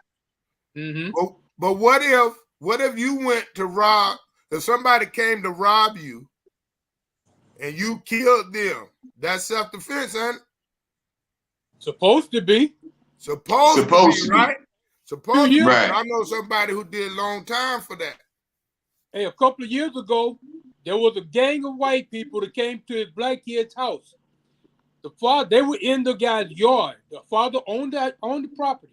[SPEAKER 1] Mm-hmm.
[SPEAKER 3] But what if you went to rob, if somebody came to rob you and you killed them? That's self-defense, ain't it?
[SPEAKER 1] Supposed to be.
[SPEAKER 3] Supposed to be, right? Supposed to be.
[SPEAKER 2] Right.
[SPEAKER 3] I know somebody who did a long time for that.
[SPEAKER 1] Hey, a couple of years ago, there was a gang of white people that came to his black kid's house. The father, they were in the guy's yard. The father owned the property.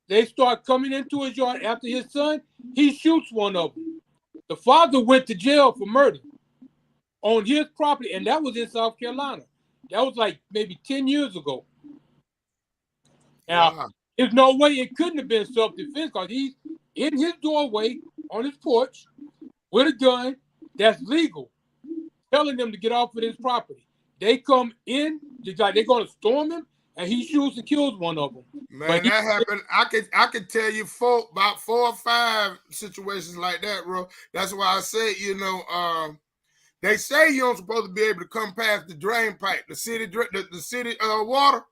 [SPEAKER 1] They start coming into his yard after his son. He shoots one of them. The father went to jail for murder on his property, and that was in South Carolina. That was like maybe 10 years ago. Now, there's no way it couldn't have been self-defense because he's in his doorway on his porch with a gun that's legal, telling them to get off of his property. They come in, like they're going to storm him, and he shoots and kills one of them.
[SPEAKER 3] Man, that happened. I could tell you about 4 or 5 situations like that, bro. That's why I say, you know, They say you don't supposed to be able to come past the drain pipe, the city water.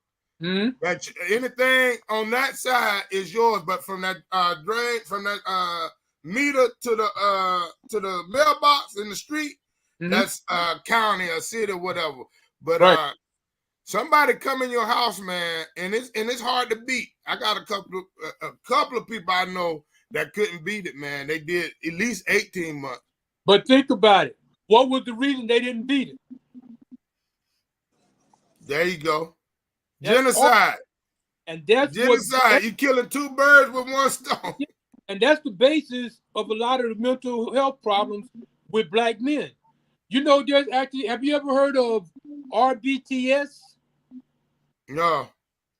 [SPEAKER 1] Mm-hmm.
[SPEAKER 3] That anything on that side is yours, but from that drain, from that meter to the mailbox in the street, that's county or city or whatever. But somebody come in your house, man, and it's hard to beat. I got a couple of people I know that couldn't beat it, man. They did at least 18 months.
[SPEAKER 1] But think about it. What was the reason they didn't beat it?
[SPEAKER 3] There you go.
[SPEAKER 1] That's
[SPEAKER 3] Genocide.
[SPEAKER 1] And that's
[SPEAKER 3] genocide. You're killing two birds with one stone.
[SPEAKER 1] And that's the basis of a lot of the mental health problems with black men. You know, there's actually, have you ever heard of RBTS?
[SPEAKER 3] No.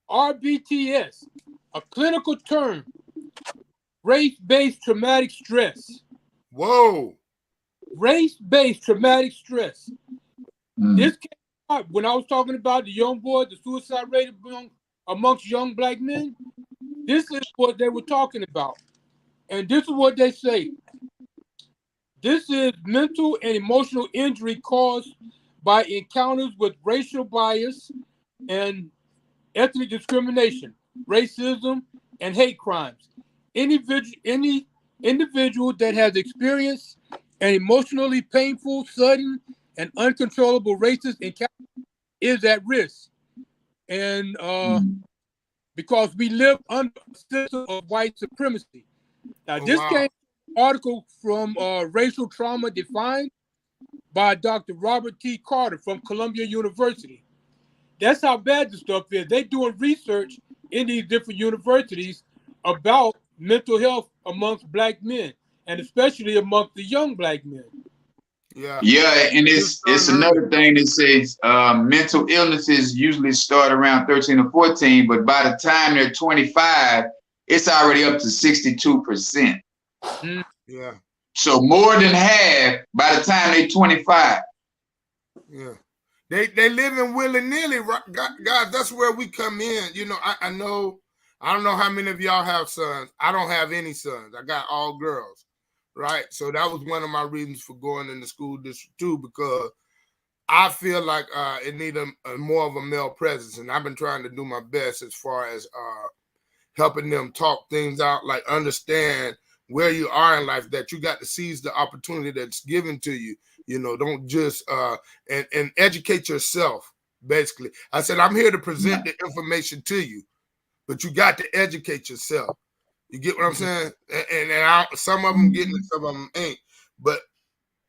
[SPEAKER 1] RBTS, a clinical term, race-based traumatic stress.
[SPEAKER 3] Whoa.
[SPEAKER 1] Race-based traumatic stress. This came out when I was talking about the young boy, the suicide rate amongst young black men. This is what they were talking about. And this is what they say. This is mental and emotional injury caused by encounters with racial bias and ethnic discrimination, racism, and hate crimes. Any individual that has experienced an emotionally painful, sudden, and uncontrollable racist encounter is at risk. And because we live under a system of white supremacy. Now, this came from an article from Racial Trauma Defined by Dr. Robert T. Carter from Columbia University. That's how bad the stuff is. They're doing research in these different universities about mental health amongst black men, and especially amongst the young black men.
[SPEAKER 2] Yeah, and it's another thing that says mental illnesses usually start around 13 or 14, but by the time they're 25, it's already up to 62%.
[SPEAKER 3] Yeah.
[SPEAKER 2] So more than half by the time they're 25.
[SPEAKER 3] Yeah. They live in willy-nilly, guys. That's where we come in. You know, I don't know how many of y'all have sons. I don't have any sons. I got all girls, right? So that was one of my reasons for going in the school district too, because I feel like it needs a more of a male presence, and I've been trying to do my best as far as helping them talk things out, like understand where you are in life, that you got to seize the opportunity that's given to you. You know, don't just and educate yourself, basically. I said, I'm here to present the information to you, but you got to educate yourself. You get what I'm saying? And some of them getting it, some of them ain't. But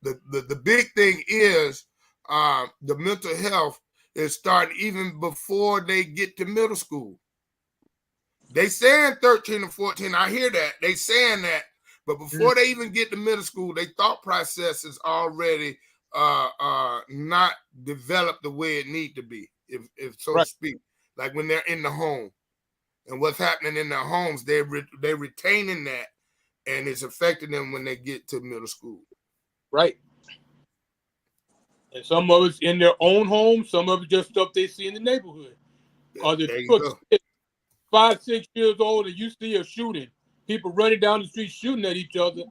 [SPEAKER 3] the big thing is the mental health is starting even before they get to middle school. They saying 13 or 14. I hear that. They saying that. But before they even get to middle school, their thought process is already not developed the way it need to be, if so to speak. Like when they're in the home, and what's happening in their homes, they're retaining that, and it's affecting them when they get to middle school.
[SPEAKER 1] Right. And some of it's in their own home, some of it just stuff they see in the neighborhood. Or the 5, 6 years old, and you see a shooting, people running down the street shooting at each other.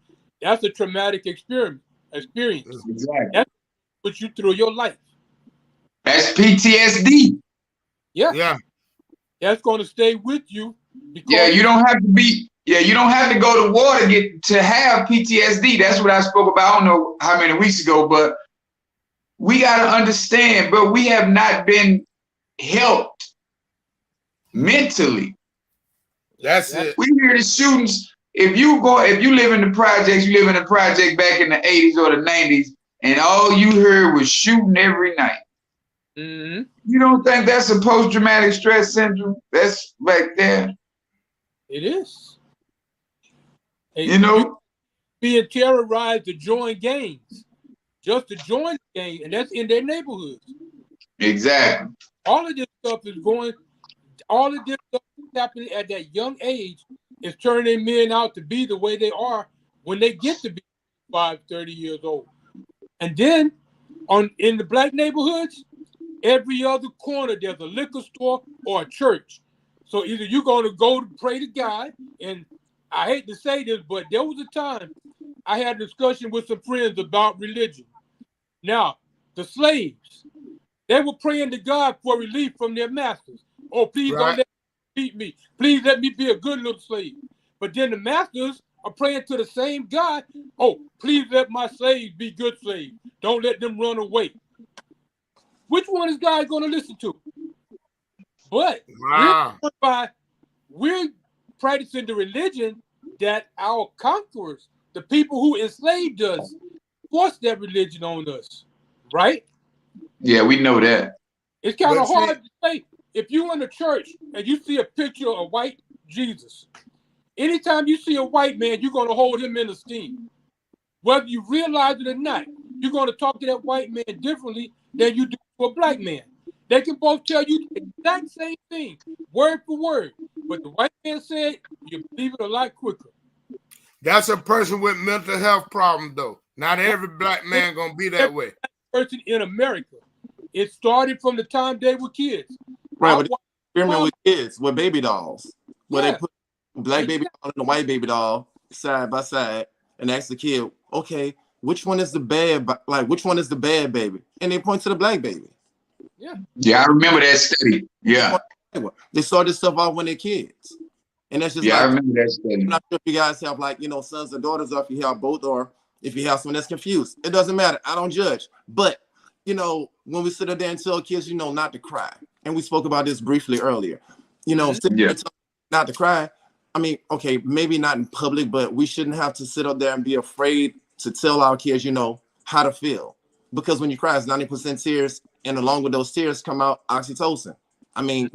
[SPEAKER 1] That's a traumatic experience.
[SPEAKER 2] Exactly.
[SPEAKER 1] That's what you through your life.
[SPEAKER 2] That's PTSD.
[SPEAKER 1] Yeah. That's going to stay with you.
[SPEAKER 2] Because you don't have to be. Yeah, you don't have to go to war to have PTSD. That's what I spoke about. I don't know how many weeks ago, but we got to understand, but we have not been helped mentally.
[SPEAKER 3] That's it.
[SPEAKER 2] We hear the shootings. If you live in the projects, you live in a project back in the 80s or the 90s, and all you heard was shooting every night.
[SPEAKER 1] Mm-hmm.
[SPEAKER 2] You don't think that's a post-traumatic stress syndrome? That's back there.
[SPEAKER 1] It is.
[SPEAKER 2] You know,
[SPEAKER 1] being terrorized to join gangs, just to join the gang, and that's in their neighborhoods.
[SPEAKER 2] Exactly.
[SPEAKER 1] All of this stuff is happening at that young age is turning men out to be the way they are when they get to be 5, 30 years old. And then in the black neighborhoods, every other corner there's a liquor store or a church. So either you're going to go to pray to God, and I hate to say this, but there was a time I had a discussion with some friends about religion. Now, the slaves, they were praying to God for relief from their masters. Oh, please don't let me beat me. Please let me be a good little slave. But then the masters are praying to the same God. Oh, please let my slaves be good slaves. Don't let them run away. Which one is God going to listen to? But we're practicing the religion that our conquerors, the people who enslaved us, forced that religion on us, right?
[SPEAKER 2] Yeah, we know that.
[SPEAKER 1] It's kind of hard to say. If you're in the church and you see a picture of white Jesus, anytime you see a white man, you're going to hold him in esteem. Whether you realize it or not, you're going to talk to that white man differently than you do to a black man. They can both tell you the exact same thing, word for word. But the white man said, you believe it a lot quicker.
[SPEAKER 3] That's a person with mental health problem, though. Not every black man gonna be that way.
[SPEAKER 1] Person in America. It started from the time they were kids.
[SPEAKER 4] Right, but experiment with kids, with baby dolls. Where they put black baby doll and the white baby doll side by side and ask the kid, okay, which one is the bad, like which one is the bad baby? And they point to the black baby.
[SPEAKER 2] Yeah, I remember that study. Yeah.
[SPEAKER 4] They saw this stuff out when they're kids. And that's just
[SPEAKER 2] I remember that study.
[SPEAKER 4] I'm not sure if you guys have sons and daughters, or if you have both, or if you have someone that's confused. It doesn't matter. I don't judge. But when we sit there and tell kids, not to cry. And we spoke about this briefly earlier. Not to cry. I mean, okay, maybe not in public, but we shouldn't have to sit up there and be afraid to tell our kids, how to feel. Because when you cry, it's 90% tears, and along with those tears come out oxytocin. I mean,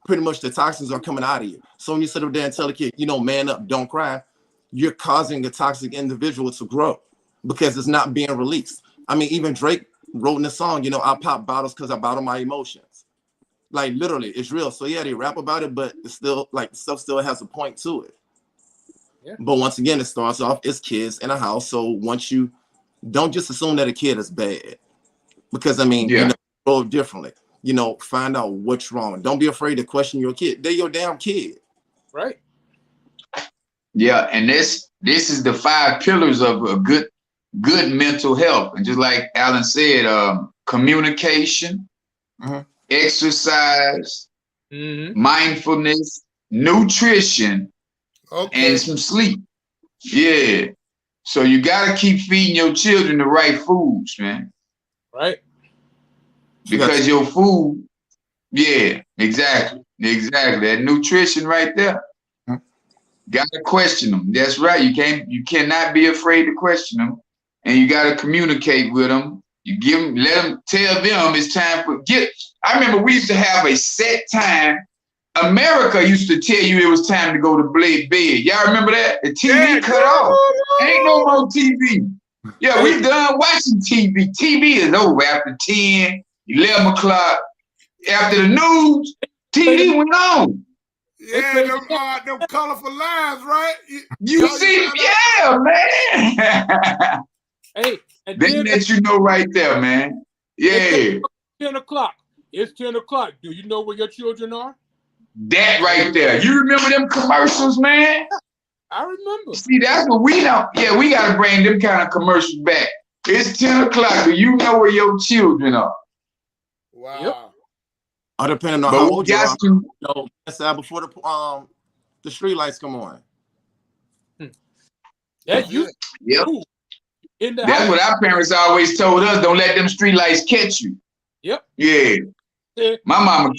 [SPEAKER 4] pretty much the toxins are coming out of you. So when you sit up there and tell a kid, man up, don't cry, you're causing a toxic individual to grow because it's not being released. I mean, even Drake wrote in the song, I pop bottles because I bottle my emotions. Like literally, it's real. So yeah, they rap about it, but it's still like stuff still has a point to it. Yeah. But once again, it starts off as kids in a house. So once you don't just assume that a kid is bad, because I mean, grow differently. Find out what's wrong. Don't be afraid to question your kid. They're your damn kid.
[SPEAKER 1] Right.
[SPEAKER 2] Yeah, and this is the 5 pillars of a good mental health. And just like Alan said, communication, exercise, mindfulness, nutrition, and some sleep. Yeah. So you got to keep feeding your children the right foods, man.
[SPEAKER 1] Right.
[SPEAKER 2] Because your food, exactly. That nutrition right there. Got to question them. That's right. You cannot be afraid to question them, and you got to communicate with them. You tell them it's time for I remember we used to have a set time. America used to tell you it was time to go to bed. Y'all remember that? The TV cut off. Ain't no more TV. Yeah, we done watching TV. TV is over after 10, 11 o'clock. After the news, TV went on.
[SPEAKER 3] Yeah, them colorful lines, right?
[SPEAKER 2] You see, yeah, man.
[SPEAKER 1] Hey, and
[SPEAKER 2] they let you know right there, man. Yeah.
[SPEAKER 1] 10 o'clock. It's 10 o'clock. Do you know where your children are?
[SPEAKER 2] That right there. You remember them commercials, man?
[SPEAKER 1] I remember.
[SPEAKER 2] See, that's what we know. Yeah, we got to bring them kind of commercials back. It's 10 o'clock. Do you know where your children are?
[SPEAKER 3] Wow.
[SPEAKER 1] Yep.
[SPEAKER 4] Depending on how old you are, inside before the street lights come on.
[SPEAKER 1] That's you.
[SPEAKER 2] Yep. That's
[SPEAKER 1] house.
[SPEAKER 2] What our parents always told us. Don't let them street lights catch you.
[SPEAKER 1] Yep.
[SPEAKER 2] Yeah. My mama,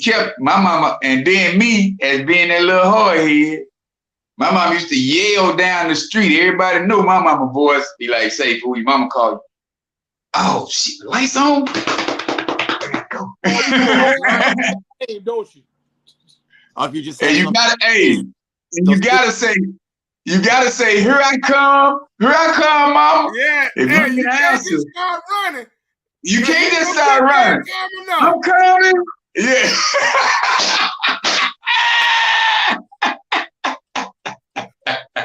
[SPEAKER 2] and then me as being that little hard head. My mom used to yell down the street. Everybody knew my mama voice. Be like, say, who your mama called you? Oh, shit, lights on?
[SPEAKER 1] Hey, don't you?
[SPEAKER 4] If you just
[SPEAKER 2] say, you gotta say, here I come, mama.
[SPEAKER 3] Yeah,
[SPEAKER 2] if
[SPEAKER 3] you can't just start running.
[SPEAKER 2] You can't just start running. I'm coming. Yeah.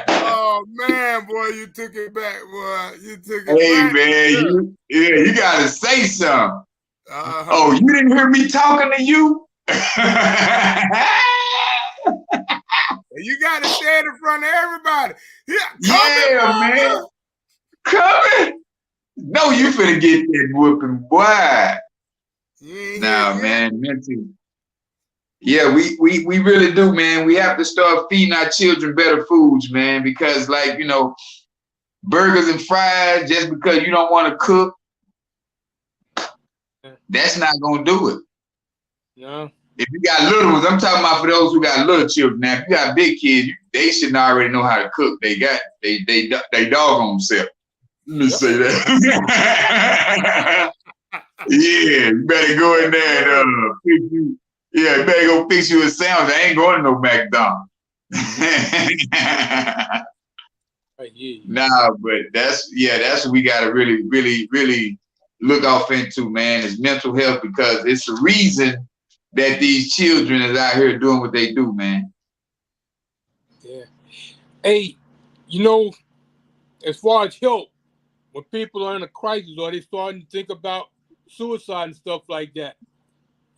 [SPEAKER 3] Oh man, boy, you took it back, boy. You took it
[SPEAKER 2] back.
[SPEAKER 3] Hey
[SPEAKER 2] man, you gotta say something. Oh, you didn't hear me talking to you?
[SPEAKER 3] You gotta say it in front of everybody.
[SPEAKER 2] Yeah, man. Coming. No, you finna get that whooping, boy. Nah,
[SPEAKER 3] Yeah.
[SPEAKER 2] man, mental. Yeah, we really do, man. We have to start feeding our children better foods, man, because like, burgers and fries, just because you don't want to cook, that's not gonna do it.
[SPEAKER 1] No.
[SPEAKER 2] If you got little ones, I'm talking about for those who got little children. Now, if you got big kids, they should already know how to cook. They dog on themselves. Let me say that. Yeah, you better go in there and fix you. Yeah, you better go fix you a sandwich. I ain't going to no McDonald's. Nah, but that's what we gotta really, really, really look off into, man, is mental health, because it's the reason that these children is out here doing what they do, man.
[SPEAKER 1] Yeah. Hey, as far as help, when people are in a crisis or they starting to think about suicide and stuff like that,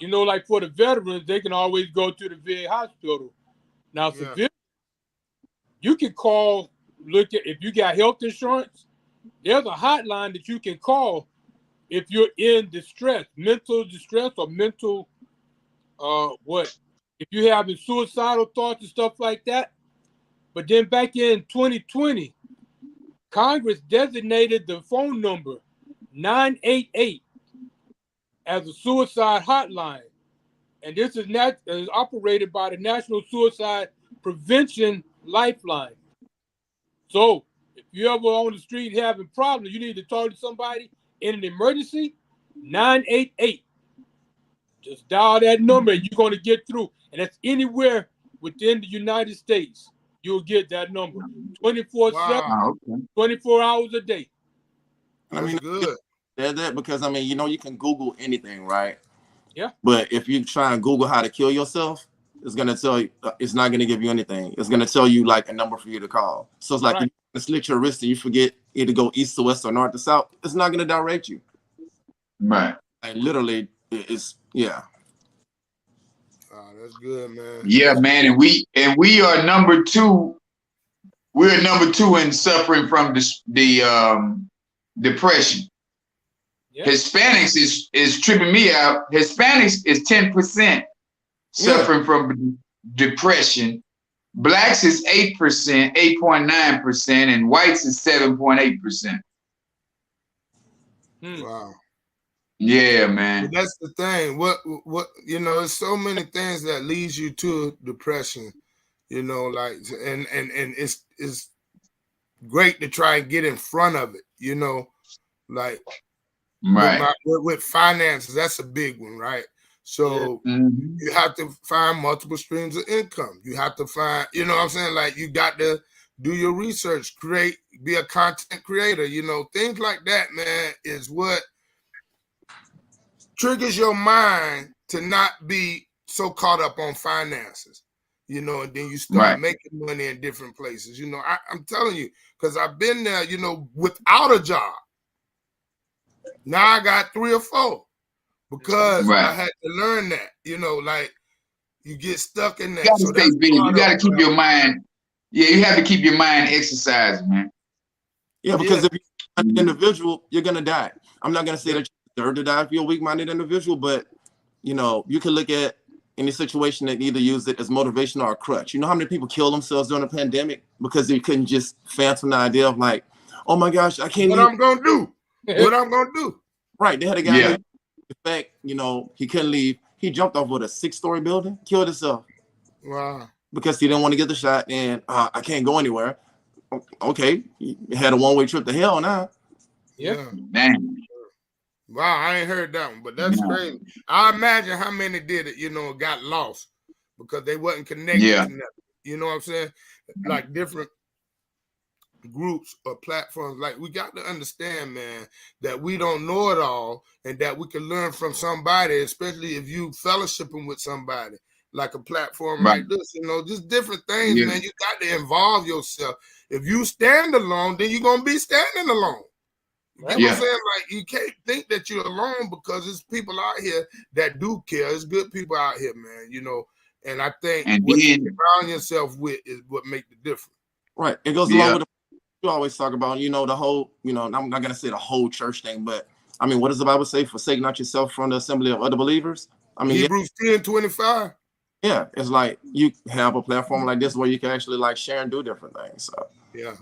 [SPEAKER 1] like for the veterans, they can always go to the VA hospital. Now, civilians, you can call, if you got health insurance, there's a hotline that you can call if you're in distress, mental distress or mental, if you're having suicidal thoughts and stuff like that. But then back in 2020, Congress designated the phone number 988 as a suicide hotline. And this is operated by the National Suicide Prevention Lifeline. So if you're ever on the street having problems, you need to talk to somebody in an emergency, 988. Just dial that number and you're going to get through. And that's anywhere within the United States. You'll get that number 24/7, 24 hours a day.
[SPEAKER 4] I mean,
[SPEAKER 3] good.
[SPEAKER 4] That because you can Google anything, right?
[SPEAKER 1] Yeah.
[SPEAKER 4] But if you try and Google how to kill yourself, it's gonna tell you it's not gonna give you anything. It's gonna tell you like a number for you to call. So it's like if you slit your wrist and you forget either go east to west or north to south, it's not gonna direct you.
[SPEAKER 2] Right.
[SPEAKER 4] Like literally, it's
[SPEAKER 3] Oh, that's good, man.
[SPEAKER 2] Yeah, man, and we are number 2. We're number 2 in suffering from the depression. Yeah. Hispanics is tripping me out. Hispanics is 10% suffering from depression. Blacks is 8%, 8.9%, and whites is 7.8%.
[SPEAKER 3] Wow.
[SPEAKER 2] Yeah, man.
[SPEAKER 3] But that's the thing. What there's so many things that leads you to depression. Like and it's great to try and get in front of it. Like with finances, that's a big one, right? So you have to find multiple streams of income. You have to find, what I'm saying? Like you got to do your research, be a content creator, things like that, man, is what triggers your mind to not be so caught up on finances, and then you start making money in different places. I'm telling you, because I've been there, without a job. Now I got 3 or 4 because I had to learn that, like you get stuck in that.
[SPEAKER 2] You gotta stay busy. You gotta keep your mind. Yeah, you have to keep your mind exercising, man.
[SPEAKER 4] Yeah, because if you're an individual, you're gonna die. I'm not gonna say that you deserve to die if you're a weak-minded individual, but you can look at any situation and either use it as motivation or a crutch. You know how many people kill themselves during the pandemic because they couldn't just fathom the idea of like, oh my gosh, I can't.
[SPEAKER 3] What I'm gonna do? What I'm gonna do?
[SPEAKER 4] Right. They had a guy. In fact, he couldn't leave. He jumped off with a 6-story building, killed himself.
[SPEAKER 3] Wow.
[SPEAKER 4] Because he didn't want to get the shot, and I can't go anywhere. Okay, he had a one-way trip to hell now.
[SPEAKER 3] Yeah. Dang. Wow, I ain't heard that one, but that's crazy. I imagine how many did it, got lost because they wasn't connected to nothing. You know what I'm saying? Like different groups or platforms. Like we got to understand, man, that we don't know it all and that we can learn from somebody, especially if you fellowshipping with somebody like a platform like this, just different things, man. You got to involve yourself. If you stand alone, then you're going to be standing alone. You know what I'm saying? Like, you can't think that you're alone because there's people out here that do care. There's good people out here, man, and I think what you surround yourself with is what makes the difference.
[SPEAKER 4] Right. It goes along with you always talk about, you know, the whole, you know, I'm not gonna say the whole church thing, but I mean, what does the Bible say? Forsake not yourself from the assembly of other believers. I mean,
[SPEAKER 3] Hebrews 10:25.
[SPEAKER 4] Yeah, it's like you have a platform like this where you can actually like share and do different things. So
[SPEAKER 3] yeah.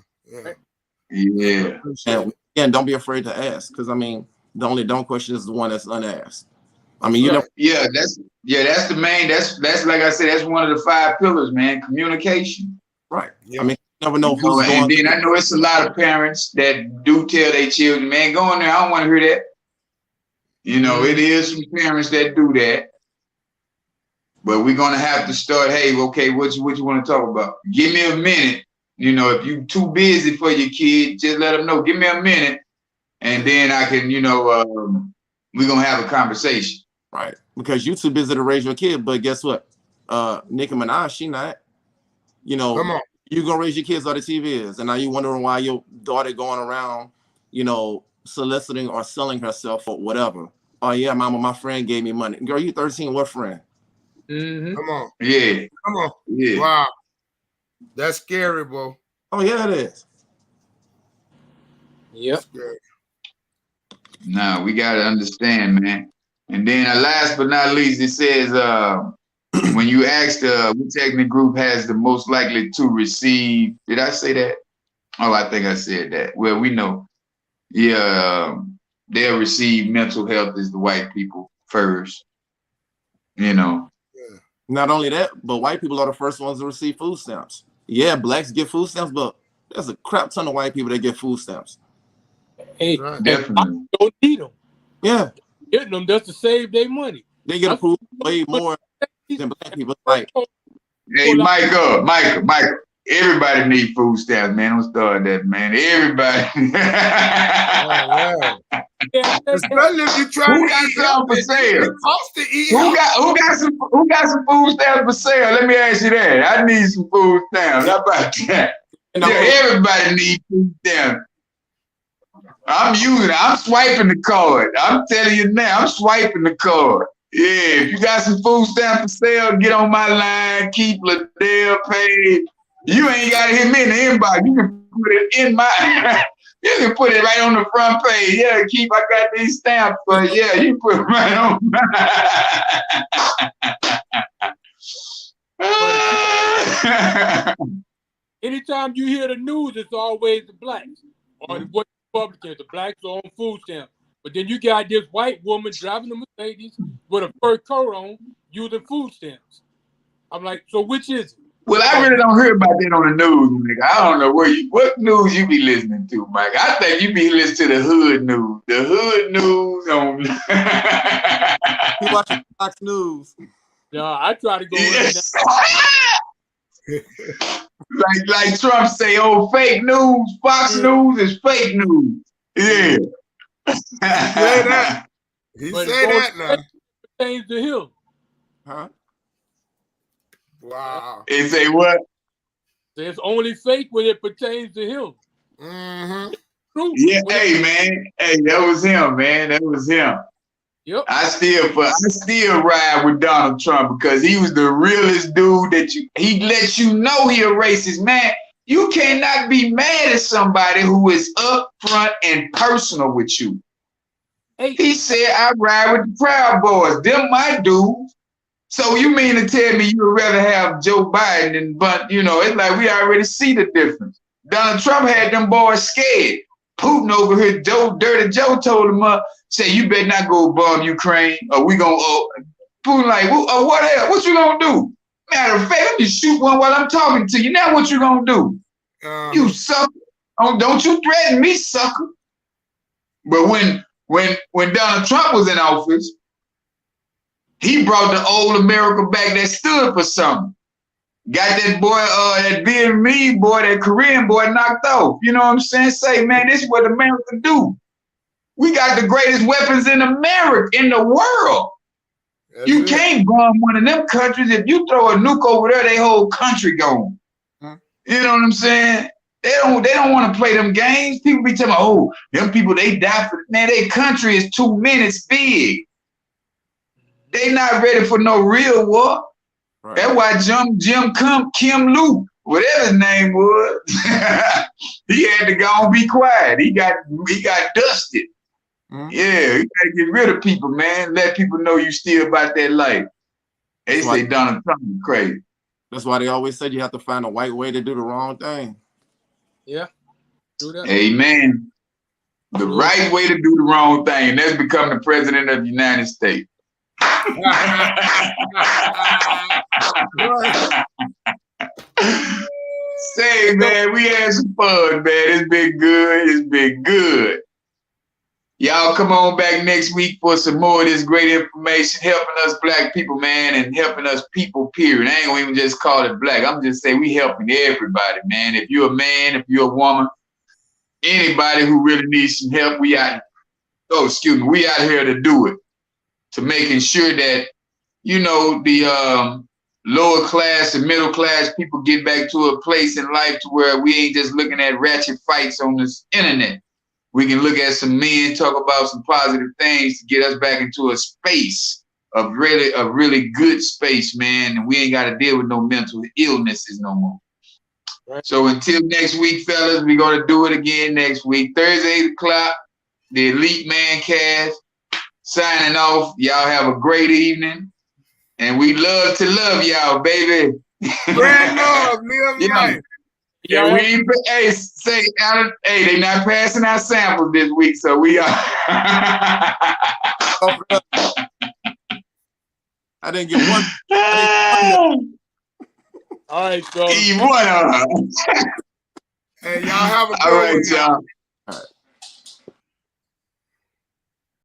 [SPEAKER 4] and don't be afraid to ask, because I mean, the only dumb question is the one that's unasked. I mean, you know,
[SPEAKER 2] that's the main. That's like I said, that's one of the 5 pillars, man. Communication.
[SPEAKER 4] Right.
[SPEAKER 3] Yeah.
[SPEAKER 4] I mean, you never know who's
[SPEAKER 2] going.
[SPEAKER 4] And
[SPEAKER 2] then I know it's a lot of parents that do tell their children, man, go in there. I don't want to hear that. You know, it is some parents that do that. But we're gonna have to start. Hey, okay, what you want to talk about? Give me a minute. You know, if you too busy for your kid, just let them know. Give me a minute, and then I can, you know, we're gonna have a conversation.
[SPEAKER 4] Right, because you too busy to raise your kid. But guess what? Nicki Minaj, she not. You know,
[SPEAKER 3] come on.
[SPEAKER 4] You gonna raise your kids while the TV is, and now you wondering why your daughter going around, you know, soliciting or selling herself or whatever. Oh yeah, mama, my friend gave me money. Girl, you 13. What friend?
[SPEAKER 3] Come on.
[SPEAKER 2] Yeah.
[SPEAKER 3] Come on.
[SPEAKER 2] Yeah.
[SPEAKER 3] Wow. That's scary, bro.
[SPEAKER 4] Oh yeah, it is.
[SPEAKER 1] Yep.
[SPEAKER 2] No, we gotta understand, man. And then last but not least, it says when you ask which ethnic group has the most likely to receive, did I say that? Oh, I think I said that. Well, we know. Yeah, they'll receive mental health as the white people first. You know.
[SPEAKER 4] Not only that, but white people are the first ones to receive food stamps. Yeah, blacks get food stamps, but there's a crap ton of white people that get food stamps.
[SPEAKER 1] Hey,
[SPEAKER 2] definitely.
[SPEAKER 1] Don't need them.
[SPEAKER 4] Yeah.
[SPEAKER 1] Getting them just to save their money.
[SPEAKER 4] They get approved way more than black people. Like,
[SPEAKER 2] hey, Michael, everybody need food stamps, man. Don't start that, man. Everybody.
[SPEAKER 3] Especially if you try to
[SPEAKER 2] got something for sale?
[SPEAKER 3] To eat
[SPEAKER 2] who got some food stamps for sale? Let me ask you that. I need some food stamps. How about that? Everybody needs food stamps. I'm swiping the card. I'm telling you now, I'm swiping the card. Yeah, if you got some food stamps for sale, get on my line, keep Liddell paid. You ain't got to hit me in the inbox. You can put it in my, you can put it right on the front page. Yeah, Keith, I got these stamps, but yeah, you put it right on my.
[SPEAKER 1] Anytime you hear the news, it's always the blacks or the Republicans. The blacks are on food stamps. But then you got this white woman driving the Mercedes with a fur coat on using food stamps. I'm like, so which is it?
[SPEAKER 2] Well, I really don't hear about that on the news, nigga. I don't know what news you be listening to, Mike. I think you be listening to the hood news. The hood news on.
[SPEAKER 4] You watching Fox News?
[SPEAKER 1] No, I try to go.
[SPEAKER 2] Yes. like Trump say, oh, fake news. Fox News is fake news. Yeah.
[SPEAKER 3] He say that now.
[SPEAKER 1] Pertains to him.
[SPEAKER 4] Huh?
[SPEAKER 3] Wow.
[SPEAKER 2] He say what?
[SPEAKER 1] It's only fake when it pertains to him.
[SPEAKER 3] Mm-hmm.
[SPEAKER 2] Yeah, hey man, hey, that was him, man. That was him.
[SPEAKER 1] Yep.
[SPEAKER 2] I still ride with Donald Trump because he was the realest dude he lets you know he a racist, man. You cannot be mad at somebody who is upfront and personal with you. Hey. He said, I ride with the Proud Boys. Them my dudes. So you mean to tell me you would rather have Joe Biden but you know, it's like we already see the difference. Donald Trump had them boys scared. Putin over here, Dirty Joe told him say you better not go bomb Ukraine or we gonna Putin like, what else? What you gonna do? Matter of fact, let me shoot one while I'm talking to you. Now what you gonna do? You sucker. Don't you threaten me, sucker. But when Donald Trump was in office, he brought the old America back that stood for something. Got that boy, that Vietnamese boy, that Korean boy knocked off. You know what I'm saying? Say, man, this is what America do. We got the greatest weapons in America, in the world. You can't bomb one of them countries. If you throw a nuke over there, their whole country gone. You know what I'm saying? They don't want to play them games. People be telling me, oh, them people, they die for, man, their country is 2 minutes big. They not ready for no real war. Right. That's why Kim Lu whatever his name was, he had to go and be quiet. He got dusted. Mm-hmm. Yeah, you gotta get rid of people, man. Let people know you still about that life. They say Donald Trump is crazy.
[SPEAKER 4] That's why they always said you have to find a white way to do the wrong thing.
[SPEAKER 1] Yeah. Do that.
[SPEAKER 2] Amen. The right way to do the wrong thing, and that's become the president of the United States. Say, man, we had some fun, man. It's been good. It's been good. Y'all come on back next week for some more of this great information, helping us black people, man, and helping us people, period. I ain't gonna even just call it black. I'm just saying we helping everybody, man. If you're a man, if you're a woman, anybody who really needs some help, we out here to do it. To making sure that, you know, the lower class and middle class people get back to a place in life to where we ain't just looking at ratchet fights on this internet. We can look at some men, talk about some positive things to get us back into a space of really good space, man. And we ain't got to deal with no mental illnesses no more. Right. So until next week, fellas, we're going to do it again next week. Thursday, 8 o'clock, the Elite Mancast. Signing off. Y'all have a great evening. And we love to love y'all, baby.
[SPEAKER 3] Grand love, live life.
[SPEAKER 2] Yeah, they not passing out samples this week, so we are.
[SPEAKER 4] I didn't get one.
[SPEAKER 1] All right, bro.
[SPEAKER 2] Eat one of them.
[SPEAKER 3] Hey, y'all have a good
[SPEAKER 2] one. All right, y'all.
[SPEAKER 4] All right.